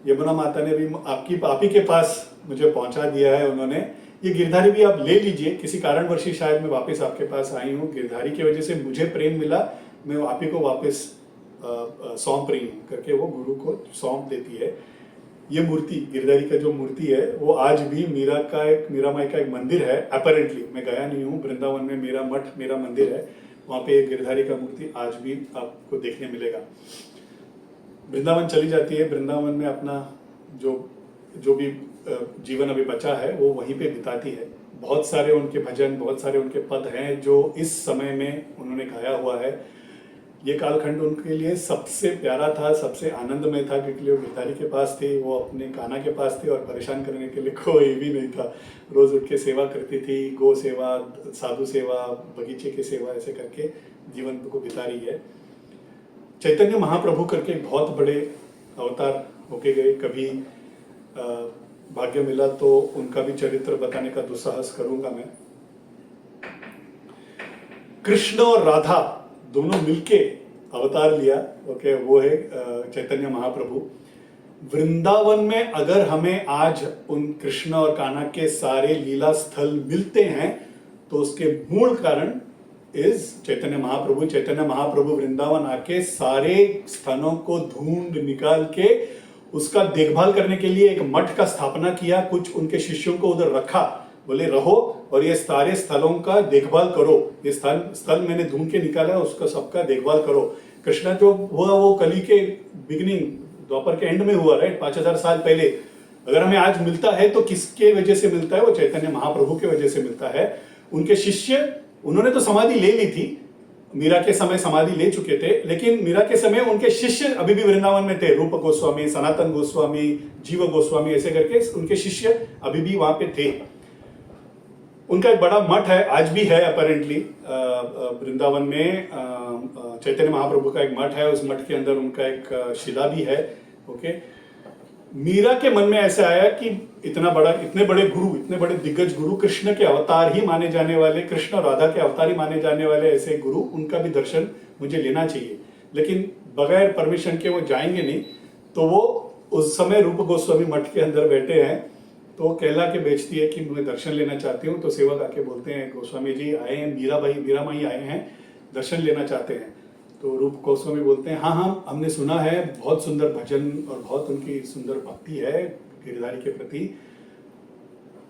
यमुना माता ने भी आप ही के पास मुझे पहुंचा दिया है उन्होंने, ये गिरधारी भी आप ले लीजिए, किसी कारणवश शायद मैं वापस आपके पास आई हूँ, गिरधारी की वजह से मुझे प्रेम मिला, मैं आप ही को वापस सौंप रही हूँ करके वो गुरु को सौंप देती है। ये मूर्ति, गिरधारी का जो मूर्ति है, वो आज भी मीरा माई का एक मंदिर है, अपरेंटली, मैं गया नहीं हूँ, वृंदावन में मेरा मठ, मेरा मंदिर है, वहाँ पे एक गिरधारी का मूर्ति आज भी आपको देखने मिलेगा। वृंदावन चली जाती है, वृंदावन में अपना जो भी जीवन अभी बचा है वो वहीं पे बिताती है। बहुत सारे उनके भजन, बहुत सारे उनके पद हैं जो इस समय में उन्होंने गाया हुआ है। ये कालखंड उनके लिए सबसे प्यारा था, सबसे आनंदमय था, क्योंकि वो गिरधारी के पास थे, वो अपने कान्हा के पास थे, और परेशान करने के लिए कोई भी नहीं था। रोज उठ के सेवा करती थी, गो सेवा, साधु सेवा, बगीचे की सेवा, ऐसे करके जीवन को बिता रही है। चैतन्य महाप्रभु करके बहुत बड़े अवतार होके गए। कभी भाग्य मिला तो उनका भी चरित्र बताने का दुस्साहस करूंगा मैं। कृष्ण और राधा दोनों मिलके अवतार लिया, ओके, वो है चैतन्य महाप्रभु। वृंदावन में अगर हमें आज उन कृष्ण और कान्हा के सारे लीला स्थल मिलते हैं तो उसके मूल कारण इज चैतन्य महाप्रभु। चैतन्य महाप्रभु वृंदावन आके सारे स्थानों को ढूंढ निकाल के उसका देखभाल करने के लिए एक मठ का स्थापना किया, कुछ उनके शिष्यों को उधर रखा, बोले रहो और ये सारे स्थलों का देखभाल करो, ये स्थल मैंने ढूंढ के निकाला है, उसका सबका देखभाल करो। कृष्णा जो हुआ वो कली के बिगिनिंग, द्वापर के एंड में हुआ, राइट, 5000 साल पहले। अगर हमें आज मिलता है तो किसके वजह से मिलता है? वो चैतन्य महाप्रभु के वजह से मिलता है। उनके शिष्य, उन्होंने तो समाधि ले ली थी, मीरा के समय समाधि ले चुके थे, लेकिन मीरा के समय उनके शिष्य अभी भी वृंदावन में थे। रूप गोस्वामी, सनातन गोस्वामी, जीव गोस्वामी, ऐसे करके उनके शिष्य अभी भी वहां पे थे। उनका एक बड़ा मठ है, आज भी है अपेरेंटली वृंदावन में। चैतन्य महाप्रभु का एक मठ है, उस मठ के अंदर उनका एक शिला भी है। ओके, मीरा के मन में ऐसा आया कि इतने बड़े गुरु, इतने बड़े दिग्गज गुरु, कृष्ण के अवतार ही माने जाने वाले, कृष्ण और राधा के अवतार ही माने जाने वाले ऐसे गुरु, उनका भी दर्शन मुझे लेना चाहिए। लेकिन बगैर परमिशन के वो जाएंगे नहीं। तो वो उस समय रूप गोस्वामी मठ के अंदर बैठे हैं, तो कहला के बेचती है कि मैं दर्शन लेना चाहती हूँ। तो सेवक आके बोलते हैं गोस्वामी जी आए हैं, मीरा माई आए हैं, दर्शन लेना चाहते हैं। तो रूप गोस्वामी बोलते हैं हाँ हाँ, हमने सुना है, बहुत सुंदर भजन और बहुत उनकी सुंदर भक्ति है गिरधारी के प्रति,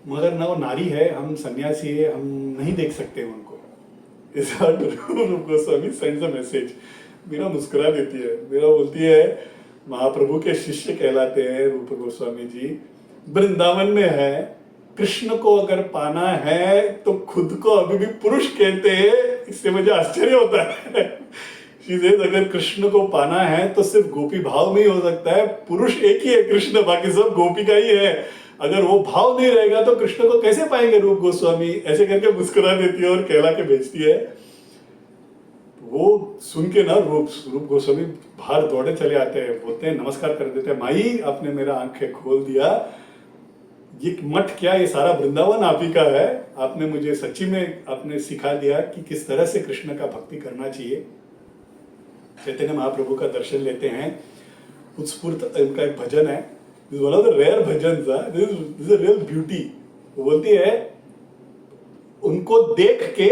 मगर ना वो नारी है, हम सन्यासी है, हम नहीं देख सकते उनको। इस Rupa Goswami sends a message. Meera मुस्कुरा देती है, मीरा बोलती है महाप्रभु के शिष्य कहलाते हैं रूप गोस्वामी जी, वृंदावन में है, कृष्ण को अगर पाना है तो खुद को अभी भी पुरुष कहते हैं, इससे मुझे आश्चर्य होता है। अगर कृष्ण को पाना है तो सिर्फ गोपी भाव में ही हो सकता है, पुरुष एक ही है कृष्ण, बाकी सब गोपी का ही है। अगर वो भाव नहीं रहेगा तो कृष्ण को कैसे पाएंगे रूप गोस्वामी? ऐसे करके मुस्कुरा देती है और कहला के भेजती है। वो सुन के ना रूप गोस्वामी बाहर दौड़े चले आते हैं, बोलते हैं नमस्कार कर देते हैं, माई आपने मेरा आंखें खोल दिया, ये मठ क्या, ये सारा वृंदावन आप ही का है, आपने मुझे सच्ची में आपने सिखा दिया कि किस तरह से कृष्ण का भक्ति करना चाहिए। चैतन्य महाप्रभु का दर्शन लेते हैं, उत्स्फूर्त उनका एक भजन है, this one of the rare bhajans, this is a real beauty. वो बोलती है उनको देख के,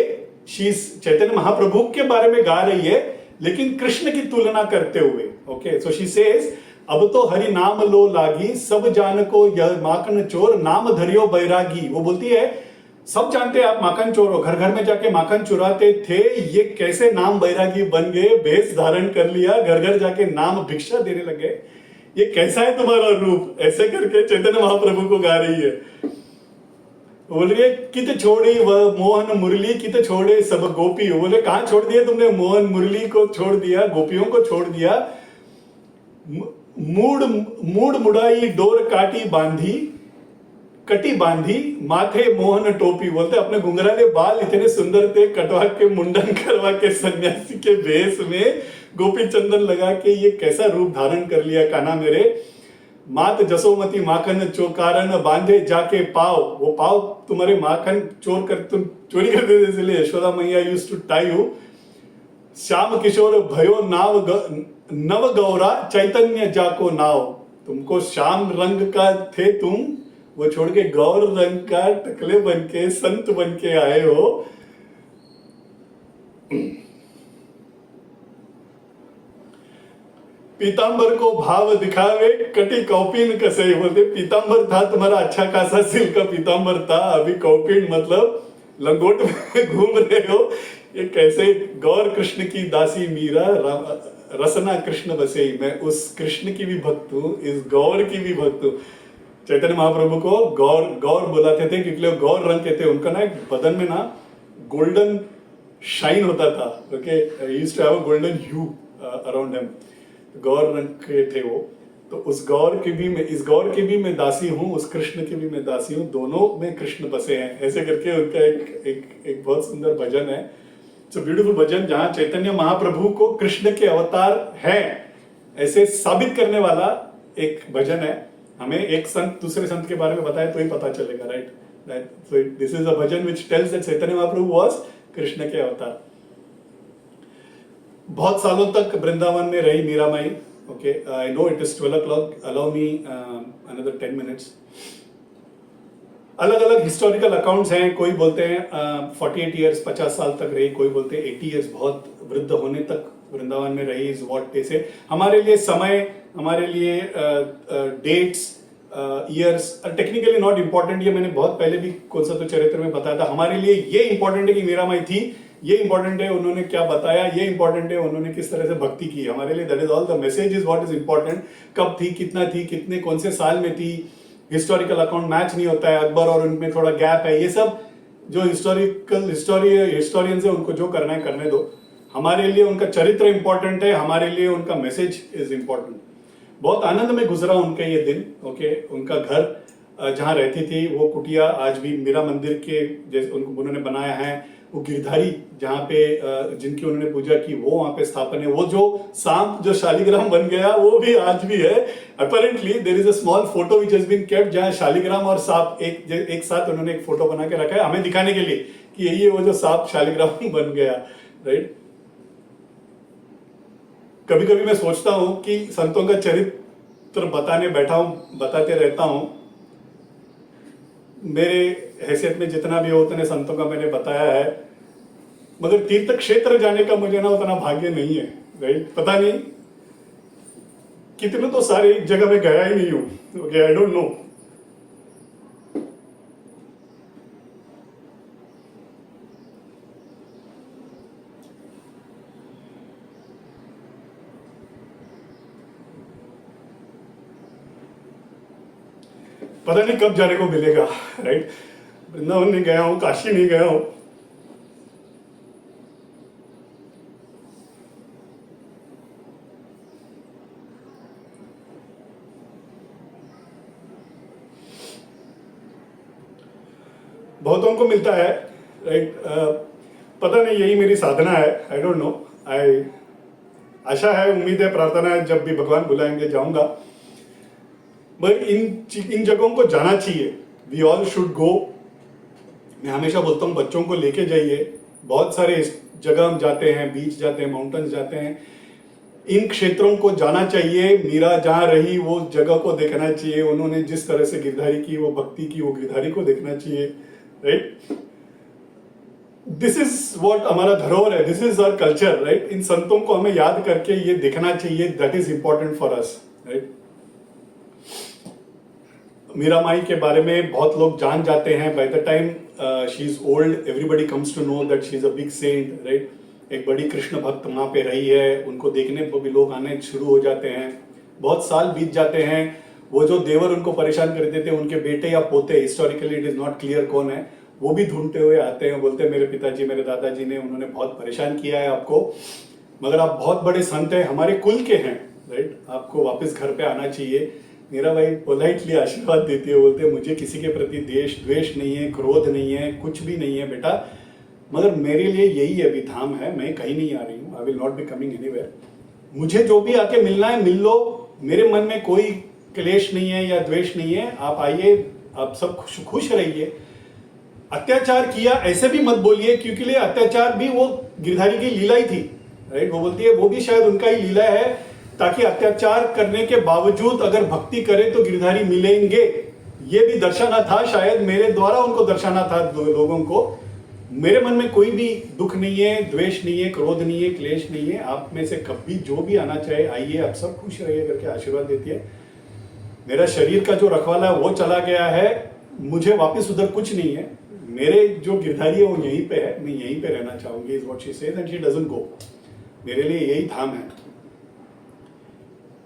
चैतन्य महाप्रभु के बारे में गा रही है लेकिन कृष्ण की तुलना करते हुए। ओके, सो शी सेज अब तो हरि नाम लो लागी, सब जान को यह माखन चोर, नाम धरियो बैरागी। वो बोलती है सब जानते हैं आप माखन चोर हो, घर घर में जाके माखन चुराते थे, ये कैसे नाम बैरागी बन गए, भेष धारण कर लिया, घर घर जाके नाम भिक्षा देने लगे, ये कैसा है तुम्हारा रूप? ऐसे करके चैतन्य महाप्रभु को गा रही है। बोल रही है कित छोड़ी वह मोहन मुरली, कित छोड़े सब गोपी। बोले कहां छोड़ दिया तुमने? मोहन मुरली को छोड़ दिया, गोपियों को छोड़ दिया। मूड मुड़ाई डोर काटी बांधी, कटी बांधी, माथे मोहन टोपी। बोलते अपने घुंघराले बाल इतने सुंदर थे, कटवा के मुंडन करवा के सन्यासी के भेष में गोपी चंदन लगा के ये कैसा रूप धारण कर लिया कान्हा मेरे। मात जसोमती माखन चोकारन बांधे जाके पाव। वो पाव तुम्हारे माखन तुम चोरी करते थे, इसलिए Yashoda Maiya used to tie you. Shyam किशोर भयो नव गौरा, चैतन्य जाको नाव। तुमको श्याम रंग का थे तुम, वो छोड़ के गौर रंग का टकले बन के संत बन के आए हो। पीतांबर को भाव दिखावे, कटी कौपीन कसे। बोलते पीतांबर था तुम्हारा अच्छा खासा सिल्क का पीतांबर था, अभी कौपीन मतलब लंगोट में घूम रहे हो। ये कैसे? गौर कृष्ण की दासी मीरा, रसना कृष्ण बसे। मैं उस कृष्ण की भी भक्त हूँ, इस गौर की भी भक्त हूँ। चैतन्य महाप्रभु को गौर बुलाते थे क्योंकि वो गौर रंग के थे। उनका ना एक बदन में ना गोल्डन शाइन होता था। Okay, used to have a golden hue around him. गौर रंग के थे वो। तो उस गौर की भी मैं, इस गौर की भी मैं दासी हूँ, उस कृष्ण की भी मैं दासी हूँ, दोनों में कृष्ण बसे हैं। ऐसे करके उनका एक बहुत सुंदर भजन है। इट्स अ ब्यूटीफुल भजन जहां चैतन्य महाप्रभु को कृष्ण के अवतार हैं ऐसे साबित करने वाला एक भजन है। हमें एक संत दूसरे संत के बारे में बताए तो ही पता चलेगा, right? So this is a bhajan which tells that Chaitanya Mahaprabhu was Krishna के अवतार। बहुत सालों तक वृंदावन में रही Meera Mai. Okay, I know it is 12 o'clock, allow me another 10 minutes। अलग अलग हिस्टोरिकल अकाउंट्स हैं, कोई बोलते हैं 48 ईयर्स 50 साल तक रही, कोई बोलते हैं 80 ईयर्स बहुत वृद्ध होने तक वृंदावन में रही। इज व्हाट दे से। हमारे लिए समय, हमारे लिए dates, years technically not important. ये मैंने बहुत पहले भी कौन सा तो चरित्र में बताया था। हमारे लिए ये इंपॉर्टेंट है कि मीरा माई थी, ये इंपॉर्टेंट है उन्होंने क्या बताया, ये इंपॉर्टेंट है उन्होंने किस तरह से भक्ति की। हमारे लिए that is all, the message is what is important. कब थी, कितना थी, कितने कौन से साल में थी, हिस्टोरिकल अकाउंट मैच नहीं होता है, अकबर और उनमें थोड़ा गैप है। ये सब जो हिस्टोरियंस है उनको जो करना है करने दो। हमारे लिए उनका चरित्र इंपॉर्टेंट है, हमारे लिए उनका मैसेज इज इंपॉर्टेंट। बहुत आनंद में गुजरा उनका ये दिन। ओके, उनका घर जहाँ रहती थी वो कुटिया आज भी मीरा मंदिर के जैसे उन्होंने बनाया है। वो गिरधारी जहाँ पे जिनकी उन्होंने पूजा की वो वहाँ पे स्थापन है। वो जो सांप जो शालिग्राम बन गया वो भी आज भी है। Apparently there is a small photo which has been kept जहाँ शालिग्राम और सांप एक साथ उन्होंने एक फोटो बना के रखा है हमें दिखाने के लिए कि यही है वो जो सांप शालिग्राम बन गया, राइट? कभी कभी मैं सोचता हूं कि संतों का चरित्र बताते रहता हूं। मेरे हैसियत में जितना भी हो उतने संतों का मैंने बताया है, मगर तीर्थ क्षेत्र जाने का मुझे ना उतना भाग्य नहीं है, राइट? पता नहीं कितने तो सारे एक जगह में गया ही नहीं हूं। Okay, I don't know. पता नहीं कब जाने को मिलेगा, राइट? वृंदावन नहीं गया हूं, काशी नहीं गया हूं। बहुतों को मिलता है, राइट? पता नहीं यही मेरी साधना है, आई डोंट नो। आशा है, उम्मीद है, प्रार्थना है जब भी भगवान बुलाएंगे जाऊंगा। बट इन जगहों को जाना चाहिए। We all should go. मैं हमेशा बोलता हूँ बच्चों को लेके जाइए। बहुत सारे जगह हम जाते हैं, बीच जाते हैं, माउंटेन्स जाते हैं, इन क्षेत्रों को जाना चाहिए। मीरा जहाँ रही वो जगह को देखना चाहिए। उन्होंने जिस तरह से गिरधारी की वो भक्ति की, वो गिरधारी को देखना चाहिए, राइट? दिस इज व्हाट हमारा धरोहर है, this is our culture, right? इन संतों को हमें याद करके ये देखना चाहिए। That is important for us, right? Meera Mai के बारे में बहुत लोग जान जाते हैं। By the time she is old, everybody comes to know that she is a big saint, right? एक बड़ी कृष्ण भक्त वहां पे रही है। उनको देखने को भी लोग आने शुरू हो जाते हैं। बहुत साल बीत जाते हैं। वो जो देवर उनको परेशान करते थे, उनके बेटे या पोते, historically it is not clear कौन है, वो भी ढूंढते हुए आते हैं। बोलते हैं मेरे पिताजी, मेरे दादाजी ने, उन्होंने बहुत परेशान किया है आपको, मगर आप बहुत बड़े संत हैं, हमारे कुल के हैं, राइट? आपको वापस घर पे आना चाहिए। मीरा भाई पोलाइटली आशीर्वाद देती है, बोलते हैं मुझे किसी के प्रति द्वेष नहीं है, क्रोध नहीं है, कुछ भी नहीं है बेटा, मगर मेरे लिए यही अभी धाम है, मैं कहीं नहीं आ रही हूँ। I will not be coming anywhere. मुझे जो भी आके मिलना है मिल लो, मेरे मन में कोई क्लेश नहीं है या द्वेष नहीं है। आप आइए, आप सब खुश रहिए। अत्याचार किया ऐसे भी मत बोलिए, क्योंकि लिए अत्याचार भी वो गिरधारी की लीला ही थी, राइट? वो बोलती है वो भी शायद उनका ही लीला है, ताकि अत्याचार करने के बावजूद अगर भक्ति करे तो गिरधारी मिलेंगे। ये भी दर्शाना था, शायद मेरे द्वारा उनको दर्शाना था लोगों को। मेरे मन में कोई भी दुख नहीं है, द्वेष नहीं है, क्रोध नहीं है, क्लेश नहीं है। आप में से कभी जो भी आना चाहे आइए, आप सब खुश रहिए करके आशीर्वाद देती है। मेरा शरीर का जो रखवाला है वो चला गया है, मुझे वापस उधर कुछ नहीं है। मेरे जो गिरधारी है वो यहीं पे है, मैं यहीं पे रहना चाहूंगी, is what she says and she doesn't go. मेरे लिए यही धाम है।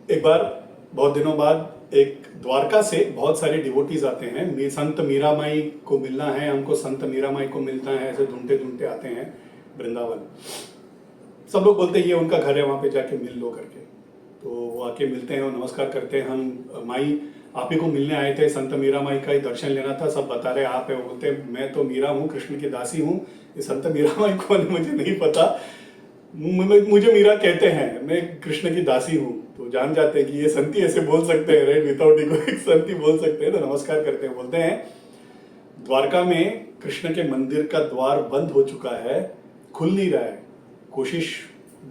एक बार बहुत दिनों बाद एक द्वारका से बहुत सारे डिवोटीज आते हैं, संत मीरा माई को मिलना है हमको, संत मीरा माई को मिलना है, ऐसे ढूंढते ढूंढते आते हैं वृंदावन। सब लोग बोलते हैं ये उनका घर है, वहां पे जाके मिल लो करके। तो वो आके मिलते हैं और नमस्कार करते हैं। हम माई आप ही को मिलने आए थे, संत मीरा माई का ही दर्शन लेना था, सब बता रहे आप है। वो बोलते मैं तो मीरा हूँ, कृष्ण की दासी हूँ, ये संत मीरा माई कौन है मुझे नहीं पता, मुझे मीरा कहते हैं, मैं कृष्ण की दासी हूँ। तो जान जाते हैं कि ये संती ऐसे बोल सकते हैं, राइट, विदाउट इगो एक संती बोल सकते हैं। तो नमस्कार करते हैं, बोलते हैं द्वारका में कृष्ण के मंदिर का द्वार बंद हो चुका है, खुल नहीं रहा है, कोशिश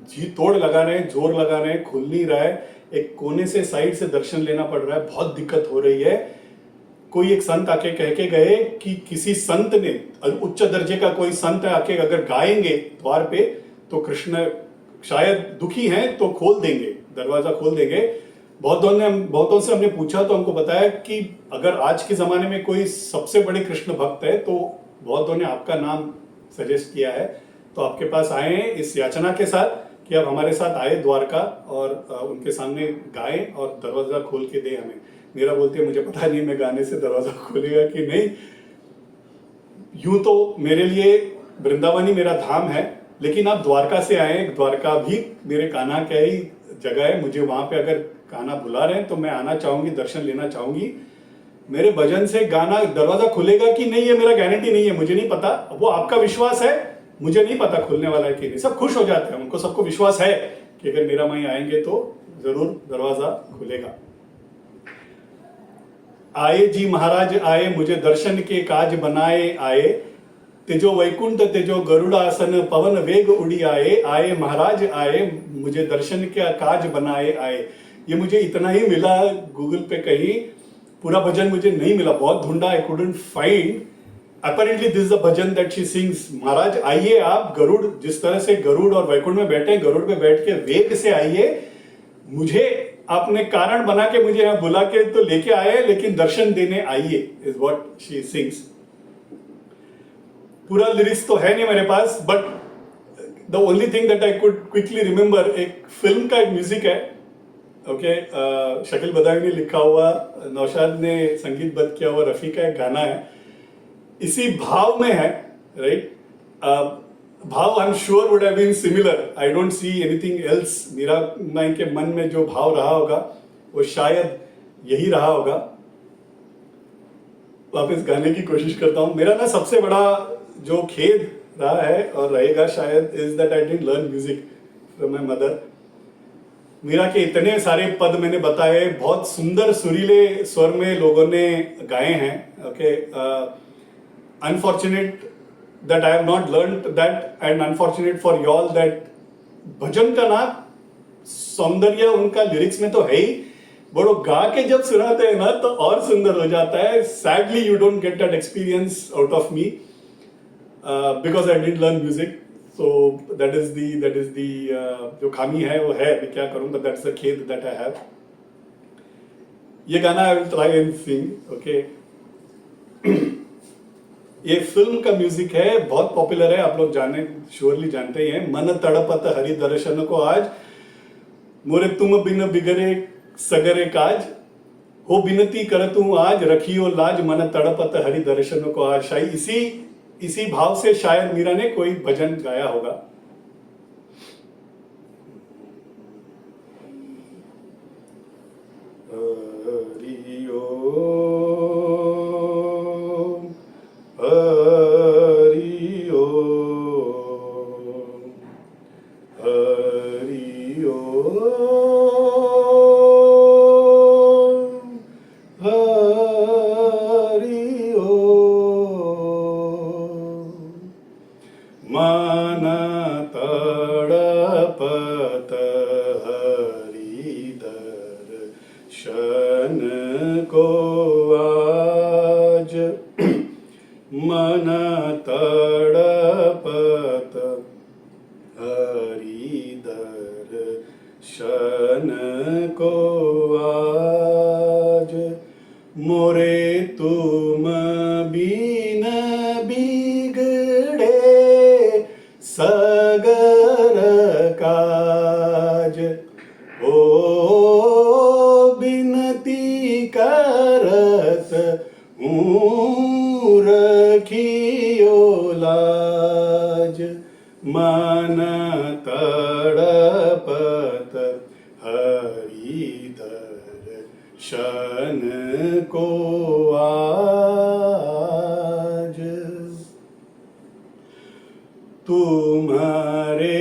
जी तोड़ लगा रहे हैं, जोर लगा रहे हैं, खुल नहीं रहा है, एक कोने से साइड से दर्शन लेना पड़ रहा है, बहुत दिक्कत हो रही है। कोई एक संत आके कह के गए कि किसी संत ने, उच्च दर्जे का कोई संत आके अगर गाएंगे द्वार पे तो कृष्ण शायद दुखी हैं तो खोल देंगे, दरवाजा खोल देंगे। बहुतों से हमने पूछा तो हमको बताया कि अगर आज के जमाने में कोई सबसे बड़े कृष्ण भक्त है तो बहुतों ने आपका नाम सजेस्ट किया है। तो आपके पास आए हैं इस याचना के साथ कि आप हमारे साथ आए द्वारका और उनके सामने गाएं और दरवाजा खोल के दे हमें। मीरा बोलती है मुझे पता नहीं मैं गाने से दरवाजा खोलेगा कि नहीं। यूं तो मेरे लिए वृंदावन ही मेरा धाम है, लेकिन आप द्वारका से आए, द्वारका भी मेरे कान्हा का ही जगह है, मुझे वहां पे अगर कान्हा बुला रहे हैं तो मैं आना चाहूंगी, दर्शन लेना चाहूंगी। मेरे भजन से गाना दरवाजा खुलेगा कि नहीं ये मेरा गारंटी नहीं है, मुझे नहीं पता, वो आपका विश्वास है, मुझे नहीं पता खुलने वाला है कि नहीं। सब खुश हो जाते हैं, उनको सबको विश्वास है कि अगर मीरा माई आएंगे तो जरूर दरवाजा खुलेगा। आए जी महाराज आए, मुझे दर्शन के काज बनाए आए, तेजो वैकुंठ तेजो गरुड़ासन पवन वेग उड़ी आए। आए महाराज आए, मुझे दर्शन के काज बनाए आए। ये मुझे इतना ही मिला गूगल पे, कहीं पूरा भजन मुझे नहीं मिला, बहुत ढूंढा, I couldn't find. Apparently this is the bhajan that she sings. महाराज आइए आप, गरुड़ जिस तरह से गरुड़ और वैकुंठ में बैठे, गरुड़ पे बैठ के वेग से आइए, मुझे आपने कारण बना के मुझे यहाँ बुला के तो लेके आए, लेकिन दर्शन देने आइए, इज व्हाट शी सिंग्स। पूरा लिरिक्स तो है नहीं मेरे पास, but the only thing that I could quickly remember, एक फिल्म का एक म्यूजिक है, ओके, शकील बदावी ने लिखा हुआ, नौशाद ने संगीतबद्ध किया हुआ, रफी का एक गाना है, इसी भाव में है, राइट। भाव I am sure would have been similar, I don't see anything else. Meera Mai के मन में जो भाव रहा होगा वो शायद यही रहा होगा। वापस गाने की कोशिश करता हूं। मेरा ना सबसे बड़ा जो खेद रहा है और रहेगा शायद, is that I didn't learn music from my mother. Meera के इतने सारे पद मैंने बताए, बहुत सुंदर सुरीले स्वर में लोगों ने गाए हैं, okay. Unfortunate that I have not learned that, and unfortunate for you all that bhajan का ना सौंदर्य उनका लिरिक्स में तो है ही, बट वो गा के जब सुनाते हैं ना तो और सुंदर हो जाता है। Sadly you don't get that experience out of me because I didn't learn music. So that is the जो खामी है वो है, मैं क्या करूं, but that's the खेद that I have। ये गाना I will try and sing, okay। ये फिल्म का म्यूजिक है, बहुत पॉपुलर है, आप लोग जाने श्योरली जानते ही हैं। मन तड़पत हरि दर्शन को आज, मोरे तुम बिन बिगड़े सगरे काज, हो बिनती करतूं आज रखियो लाज, मन तड़पत हरि दर्शन को आज। शायद इसी भाव से शायद मीरा ने कोई भजन गाया होगा। हरि ओम हरि ओम हरि ओम हरि ओम। मन तड़पत हरि दर्शन को आज, मन तड़पत हरि दर्शन को आज, मोरे तुम बिन बिगड़े सगर काज, ओ बिनती करत हूँ रखियो लाज, मन तड़पत हरि दर्शन को आज। तुम्हारे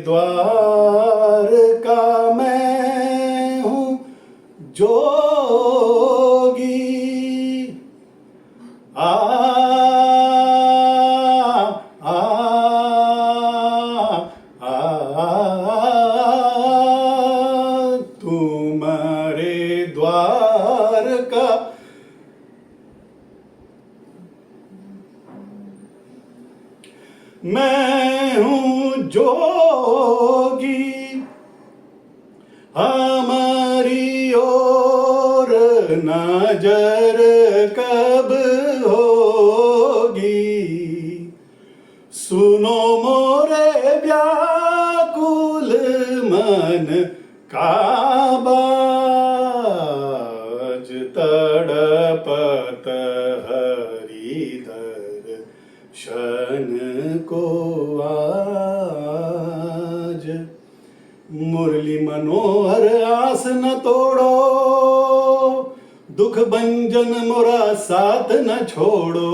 द्वार का मैं हूँ जोगी, आ आ आ तुम्हारे द्वार का मैं हूँ जोगी, हमारी ओर नजर कब होगी। सुनो मोरे व्याकुल मन का बाज, तड़पत हरि दर्शन को आज। मुरली मनोहर आस न तोड़ो, दुख भंजन मोरा साथ न छोड़ो।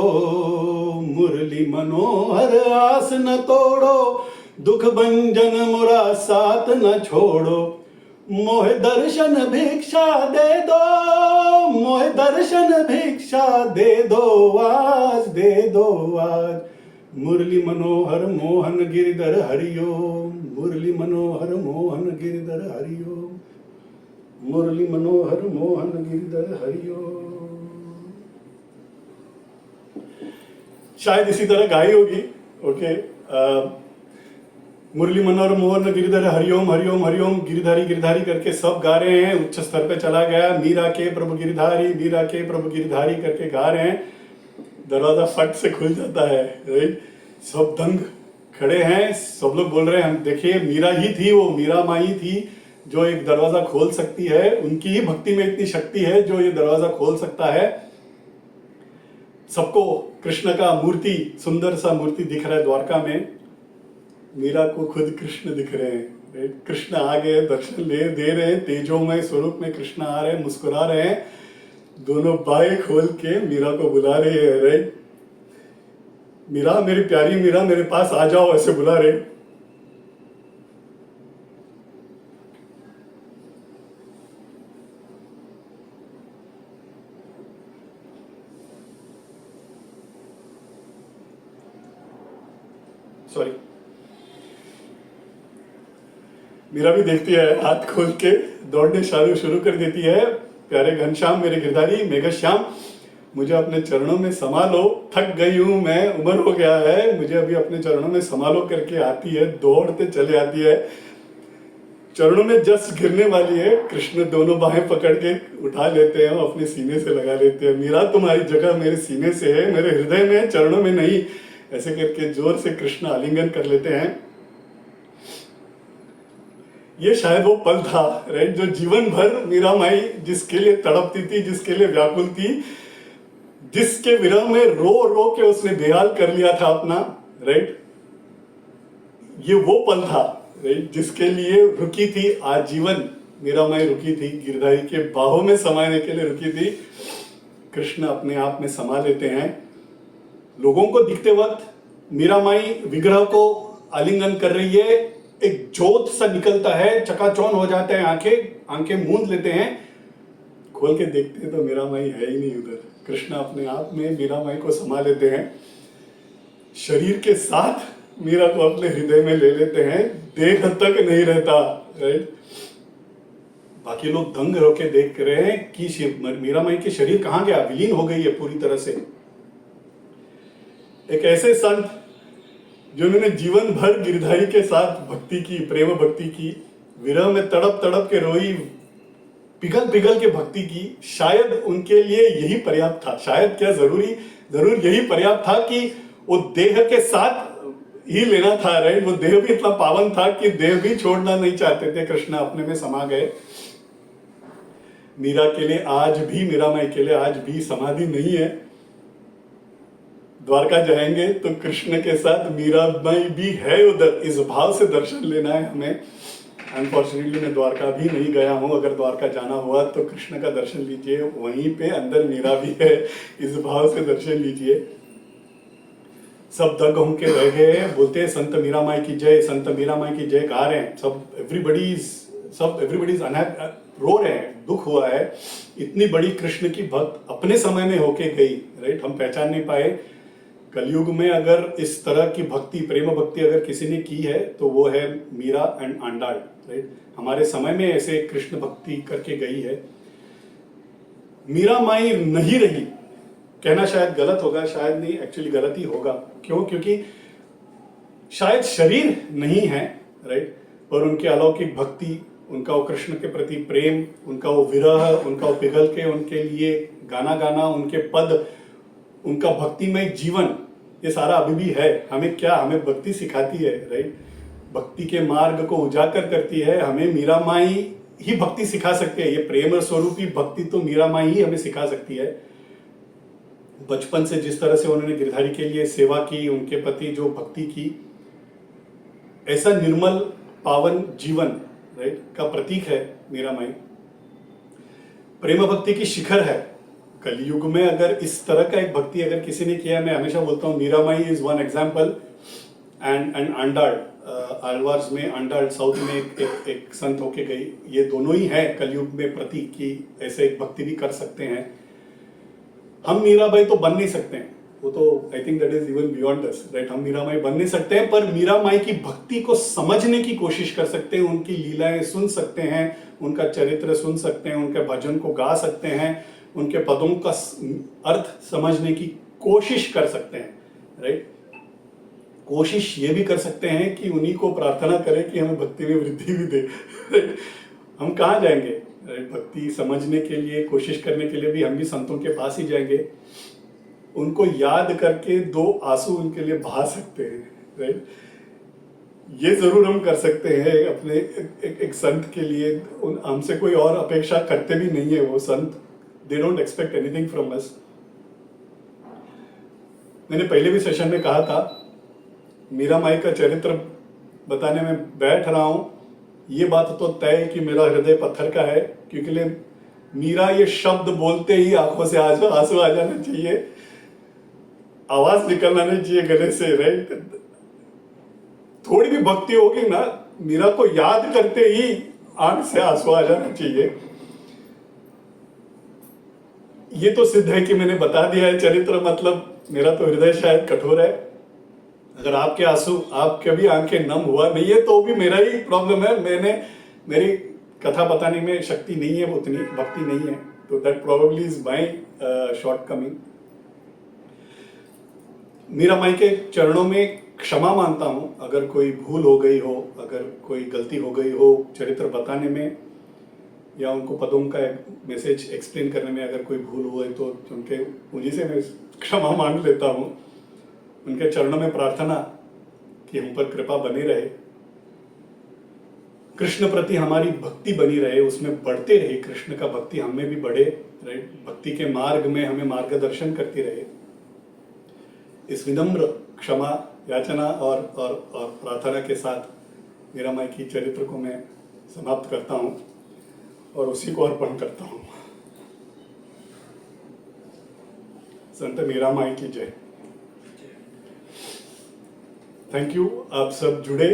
मुरली मनोहर आस न तोड़ो, दुख भंजन मोरा साथ न छोड़ो। मोह दर्शन भिक्षा दे दो, मोह दर्शन भिक्षा दे दो आज, दे दो आज। मुरली मनोहर मोहन गिरधर हरिओम, मुरली मनोहर मोहन गिरधर हरिओम, मुरली मनोहर मोहन गिरधर हरिओम। शायद इसी तरह गाई होगी। ओके, मुरली मनोहर मोहन गिरधर हरिओम हरिओम हरिओम, गिरधारी गिरधारी करके सब गा रहे हैं। उच्च स्तर पे चला गया, मीरा के प्रभु गिरधारी, मीरा के प्रभु गिरधारी करके गा रहे हैं। दरवाजा फट से खुल जाता है, राइट। सब दंग खड़े हैं, सब लोग बोल रहे हैं, हम देखिए मीरा ही थी, वो मीरा माई थी जो एक दरवाजा खोल सकती है। उनकी ही भक्ति में इतनी शक्ति है जो ये दरवाजा खोल सकता है। सबको कृष्ण का मूर्ति, सुंदर सा मूर्ति दिख रहा है द्वारका में। मीरा को खुद कृष्ण दिख रहे हैं, कृष्ण आ गए, दर्शन ले दे रहे हैं, तेजोमय स्वरूप में कृष्ण आ रहे हैं, मुस्कुरा रहे हैं, दोनों बाएं खोल के मीरा को बुला रही है, राइट। मीरा, मेरी प्यारी मीरा, मेरे पास आ जाओ, ऐसे बुला रहे। सॉरी, मीरा भी देखती है, हाथ खोल के दौड़ने शुरू कर देती है। प्यारे घनश्याम, मेरे गिरधारी मेघश्याम, मुझे अपने चरणों में समा लो, थक गई हूं मैं, उम्र हो गया है, मुझे अभी अपने चरणों में समा लो करके आती है, दौड़ते चले आती है। चरणों में जस्ट गिरने वाली है, कृष्ण दोनों बाहें पकड़ के उठा लेते हैं, अपने सीने से लगा लेते हैं। मीरा, तुम्हारी जगह मेरे सीने से है, मेरे हृदय में, चरणों में नहीं। ऐसे करके जोर से कृष्ण आलिंगन कर लेते हैं। ये शायद वो पल था, राइट, जो जीवन भर मीरा माई जिसके लिए तड़पती थी, जिसके लिए व्याकुल थी, जिसके विरह में रो रो के उसने बेहाल कर लिया था अपना, राइट। ये वो पल था, राइट, जिसके लिए रुकी थी आजीवन मीरा माई, रुकी थी, गिरधारी के बाहों में समाने के लिए रुकी थी। कृष्ण अपने आप में समा लेते हैं। लोगों को दिखते वक्त मीरा माई विग्रह को आलिंगन कर रही है, एक जोत सा निकलता है, चकाचौंध हो जाते हैं आंखें मूंद लेते हैं, खोल के देखते हैं तो मीरा माई है ही नहीं उधर। कृष्ण अपने आप में मीरा माई को समा लेते हैं, शरीर के साथ मीरा को अपने हृदय में ले लेते हैं, देह तक नहीं रहता, राइट। बाकी लोग दंग होके देख रहे हैं कि मीरा माई के शरीर कहां गया, विलीन हो गई है पूरी तरह से। एक ऐसे संत जिन्होंने जीवन भर गिरधारी के साथ भक्ति की, प्रेम भक्ति की, विरह में तड़प तड़प के रोई, पिघल पिघल के भक्ति की, शायद उनके लिए यही पर्याप्त था। शायद क्या, जरूर यही पर्याप्त था कि वो देह के साथ ही लेना था, राइट। वो देह भी इतना पावन था कि देह भी छोड़ना नहीं चाहते थे, कृष्ण अपने में समा गए। मीरा के लिए आज भी, मीरा माई के लिए आज भी समाधि नहीं है। द्वारका जाएंगे तो कृष्ण के साथ मीरा माई भी है उधर, इस भाव से दर्शन लेना है हमें। अनफॉर्चुनेटली मैं द्वारका भी नहीं गया हूँ, अगर द्वारका जाना हुआ तो कृष्ण का दर्शन लीजिए, वहीं पे अंदर मीरा भी है, इस भाव से दर्शन लीजिए। सब दग हों के रह गए, बोलते हैं संत मीरा माई की जय, संत मीरा माई की जय गा रहे हैं, सब एवरीबडी रो रहे हैं, दुख हुआ है, इतनी बड़ी कृष्ण की भक्त अपने समय में होके गई, राइट, हम पहचान नहीं पाए। कलयुग में अगर इस तरह की भक्ति, प्रेम भक्ति अगर किसी ने की है तो वो है मीरा एंड आंडाल, राइट। हमारे समय में ऐसे कृष्ण भक्ति करके गई है। मीरा माई नहीं रही कहना शायद गलत होगा, शायद नहीं, एक्चुअली गलत ही होगा। क्यों? क्योंकि शायद शरीर नहीं है, राइट, पर उनके अलौकिक भक्ति, उनका वो कृष्ण के प्रति प्रेम, उनका वो विरह, उनका वो पिघल के उनके लिए गाना गाना, उनके पद, उनका भक्तिमय जीवन, ये सारा अभी भी है। हमें क्या, हमें भक्ति सिखाती है, राइट, भक्ति के मार्ग को उजागर करती है। हमें मीरा माई ही भक्ति सिखा सकते हैं, ये प्रेम स्वरूपी भक्ति तो मीरा माई ही हमें सिखा सकती है। बचपन से जिस तरह से उन्होंने गिरधारी के लिए सेवा की, उनके प्रति जो भक्ति की, ऐसा निर्मल पावन जीवन, राइट, का प्रतीक है मीरा माई। प्रेम भक्ति की शिखर है। कलयुग में अगर इस तरह का एक भक्ति अगर किसी ने किया, मैं हमेशा बोलता हूँ Meera Mai is one example, and Andal, Alvars में आंडाल साउथ में एक संत होके गई, ये दोनों ही है कलयुग में प्रतीक की ऐसे एक भक्ति भी कर सकते हैं। हम मीराबाई तो बन नहीं सकते हैं, वो तो I think that is even beyond us, right, हम मीरा माई बन नहीं सकते हैं, पर मीरा माई की भक्ति को समझने की कोशिश कर सकते हैं, उनकी लीलाएं सुन सकते हैं, उनका चरित्र सुन सकते हैं, उनके भजन को गा सकते हैं, उनके पदों का अर्थ समझने की कोशिश कर सकते हैं, राइट। कोशिश ये भी कर सकते हैं कि उन्हीं को प्रार्थना करें कि हमें भक्ति में वृद्धि भी दे। हम कहाँ जाएंगे, भक्ति समझने के लिए, कोशिश करने के लिए भी हम भी संतों के पास ही जाएंगे, उनको याद करके दो आंसू उनके लिए बहा सकते हैं, राइट। ये जरूर हम कर सकते हैं अपने एक संत के लिए। हमसे कोई और अपेक्षा करते भी नहीं है वो संत, they don't expect anything from us. मैंने पहले भी सेशन में कहा था, मीरा माई का चरित्र बताने में बैठ रहा हूं, ये बात तो तय है कि मेरा हृदय पत्थर का है, क्योंकि मीरा ये शब्द बोलते ही आंखों से आंसू आ जाना चाहिए, आवाज निकलना नहीं चाहिए गले से, राइट। थोड़ी भी भक्ति होगी ना, मीरा को याद करते ही आंख से आंसू आ जाना चाहिए। ये तो सिद्ध है कि मैंने बता दिया है चरित्र, मतलब मेरा तो हृदय शायद कठोर है। अगर आपके आंसू, आपके भी आंखें नम हुआ नहीं है तो भी मेरा ही प्रॉब्लम है, मेरी कथा बताने में शक्ति नहीं है, उतनी भक्ति नहीं है, तो that probably is my shortcoming. Meera Mai के चरणों में क्षमा मांगता हूं, अगर कोई भूल हो गई हो, अगर कोई गलती हो गई हो चरित्र बताने में, या उनको पदों का मैसेज एक्सप्लेन करने में अगर कोई भूल हुआ है तो उनके उन्हीं से मैं क्षमा मांग लेता हूं। उनके चरणों में प्रार्थना कि हम पर कृपा बनी रहे, कृष्ण प्रति हमारी भक्ति बनी रहे, उसमें बढ़ते रहे, कृष्ण का भक्ति हमें भी बढ़े, राइट, भक्ति के मार्ग में हमें मार्गदर्शन करती रहे। इस विनम्र क्षमा याचना और प्रार्थना के साथ मीरा माई की चरित्र को मैं समाप्त करता हूं और उसी को अर्पण करता हूं। संत मीरा माई की जय। थैंक यू, आप सब जुड़े,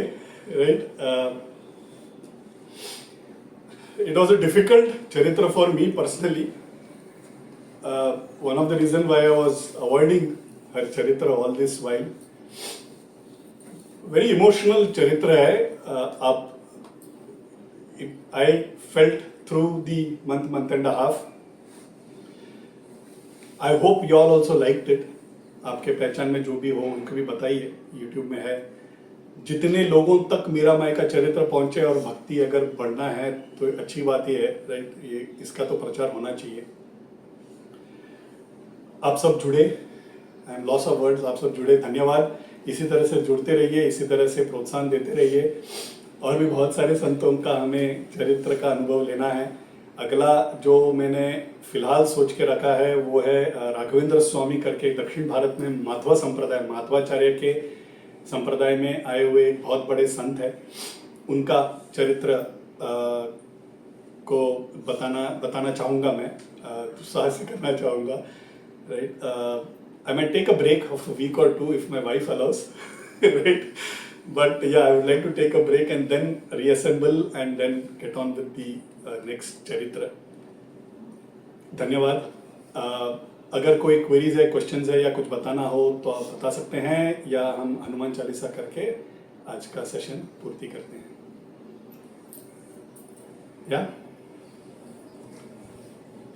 right. It was a difficult चरित्र for me personally. One of the reason why I was avoiding her चरित्र all this while. Very emotional चरित्र है। आप I felt through the month and a half. I hope you all also liked it. आपके पहचान में जो भी हो उनको भी बताइए, YouTube में है। जितने लोगों तक मीरा माई का चरित्र पहुंचे और भक्ति अगर बढ़ना है तो अच्छी बात ही है, राइट, ये इसका तो प्रचार होना चाहिए। आप सब जुड़े, I am loss of words, आप सब जुड़े, धन्यवाद। इसी तरह से जुड़ते रहिए, इसी तरह से प्रोत्साहन देते रहिए। और भी बहुत सारे संतों का हमें चरित्र का अनुभव लेना है। अगला जो मैंने फिलहाल सोच के रखा है वो है राघवेंद्र स्वामी करके, दक्षिण भारत में माधवा संप्रदाय, माधवाचार्य के संप्रदाय में आए हुए एक बहुत बड़े संत है। उनका चरित्र को बताना चाहूँगा मैं, साहस करना चाहूँगा, right. I might take a break of a week or two if my wife allows, right? But yeah, I would like to take a break and then reassemble and then get on with the next charitra. धन्यवाद. अगर कोई queries है, questions है या कुछ बताना हो तो आप बता सकते हैं, या हम हनुमान चालीसा करके आज का सेशन पूर्ति करते हैं. या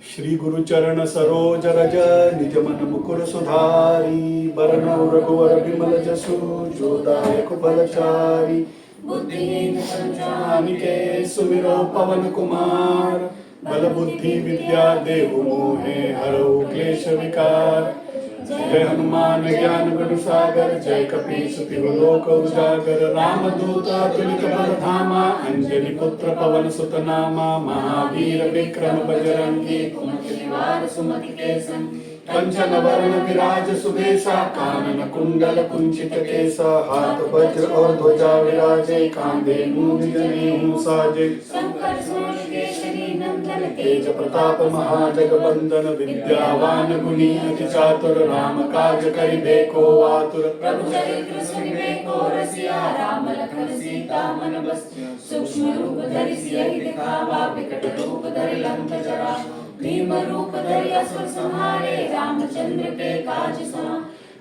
श्री गुरु चरण सरोज रज निज मन मुकुर सुधारी, बरनौ रघुवर बिमल जसु जो दायक फलचारी. बुद्धिहीन संजानिके सुमिरो पवन कुमार, बल बुद्धि विद्या देहु मोहे हरौ क्लेश विकार. जय हनुमान ज्ञान गुण सागर, जय कपीस तिहु लोक उजागर. रामदूत अतुलित बल धामा, अंजनी पुत्र पवन सुत नामा. महावीर विक्रम बजरंगी, कुमति निवार सुमति के संग. कंचन वरण विराज सुबेसा, कानन कुंडल कुंचित केसा. हाथ वज्र और ध्वजा विराजे, कांधे मूंज जनेऊ साजे. शंकर सुवन केसरी नंदन, तेज प्रताप महाजगवंदन. विद्यावान गुणी अति चातुर, राम काज करिबे को आतुर. प्रभु चरित्र सुनिबे को रसिया, राम लखन सीता मन बसिया. सूक्ष्म रूप धरि सियहि दिखावा, विकट रूप धरि लंक जरा. भीम रूप धरि असुर संहारे, रामचंद्र के काज समा.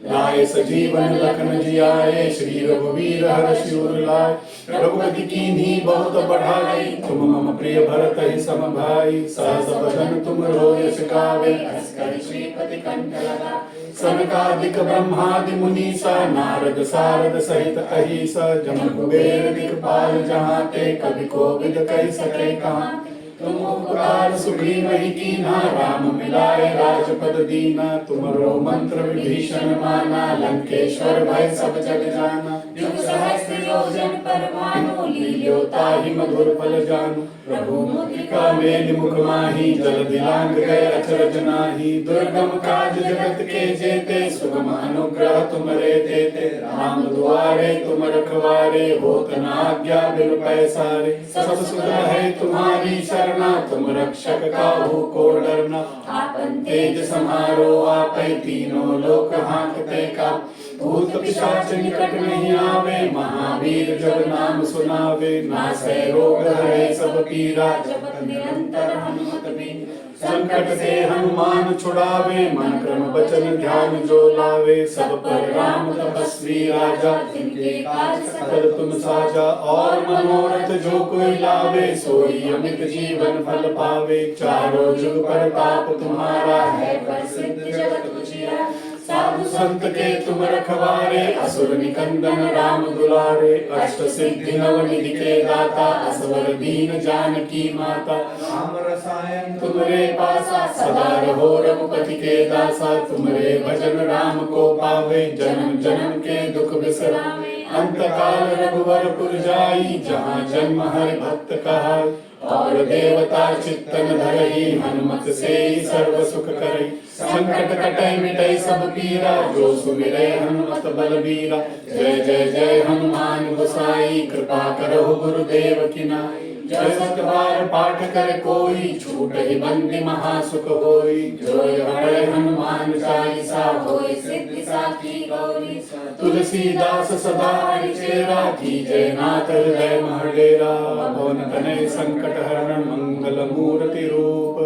लाए सजीवन लखन जियाए, श्री रघुवीर हर्षि उर लाए. रघुपति कीन्ही बहुत बढ़ाई, तुम मम प्रिय भरत ही सम भाई. सहस बदन तुम यश गावे, हंस कर श्रीपति कंठ लगा. सनकादिक ब्रह्मादि मुनीसा, नारद सारद सहित अहिसा. जम कुबेर दिक्पाल जहाँ ते, कवि कोविद कहि सके कहाँ. तुम उपकार सुग्रीव ही कीन्हा, राम मिलाए राजपद दीना. तुमरो मंत्र विभीषण माना, लंकेश्वर भय सब जग जाना. जुग सहस्त्र योजन पर भानु, लील्यो ताहि मधुर फल जानू. प्रभु मुद्रिका मेलि मुख माहि, जल दिलांग गए अचरज नाहि. दुर्गम काज जगत के जेते, सुगम अनुग्रह तुमरे देते. राम दुआरे तुम रखवारे, होत न आज्ञा बिनु पैसारे. सब सुख है तुम्हारी शरणा, तुम रक्षक काहू को डरना. आपन तेज समारो आपै, तीनों लोक हांकते काप. भूत पिशाच निकट नहीं आवे, महावीर जब नाम सुनावे. नासै रोग हरै सब पीरा, जपत निरंतर हनुमत बीरा. संकट से हनुमान छुड़ावे, मन क्रम वचन ध्यान जो लावे. सब पर राम तपस्वी राजा, जिनके काज सकल तुम साजा. और मनोरथ जो कोई लावे, सोई अमित जीवन फल पावे. चारों जुग प्रताप तुम्हारा है, प्रसिद्ध जगत उजियारा. साधु संत के तुम रखवारे, असुर निकंदन राम दुलारे. अष्ट सिद्धि नवनिधि के दाता, असवर दीन जानकी माता. राम रसायन तुमरे पासा, सदा रहो रघुपति के दासा. तुमरे भजन राम को पावे, जन्म जन्म के दुख बिसरावे. अंत काल रघुवर पुर जाई, जहाँ जन्म हरि भक्त कहाई. और देवता चित्तन धरई, हनुमत से सर्व सुख करई. संकट कटै मिटै सब पीरा, जो सुमिरै हनुमत बलबीरा. जय जय जय हनुमान गोसाई, कृपा करहु गुरुदेव की नाई. जय सत बार पाठ करे कोई, छूटहि बंदी महासुख होई. जोय हरै हनुमान चालीसा, होय सिद्धि साखी गौरी. तुलसीदास सदा हरिचेरा, कीजय नाथ हृदय महडेरा. पवन तनय संकट हरण, मंगल मूर्ति रूप.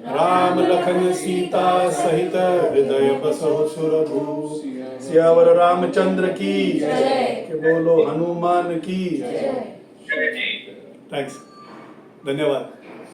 राम लखन सीता सहित, हृदय बसहु सुरभूप. सियावर रामचंद्र की जय, बोलो हनुमान की जय. थैंक्स, धन्यवाद.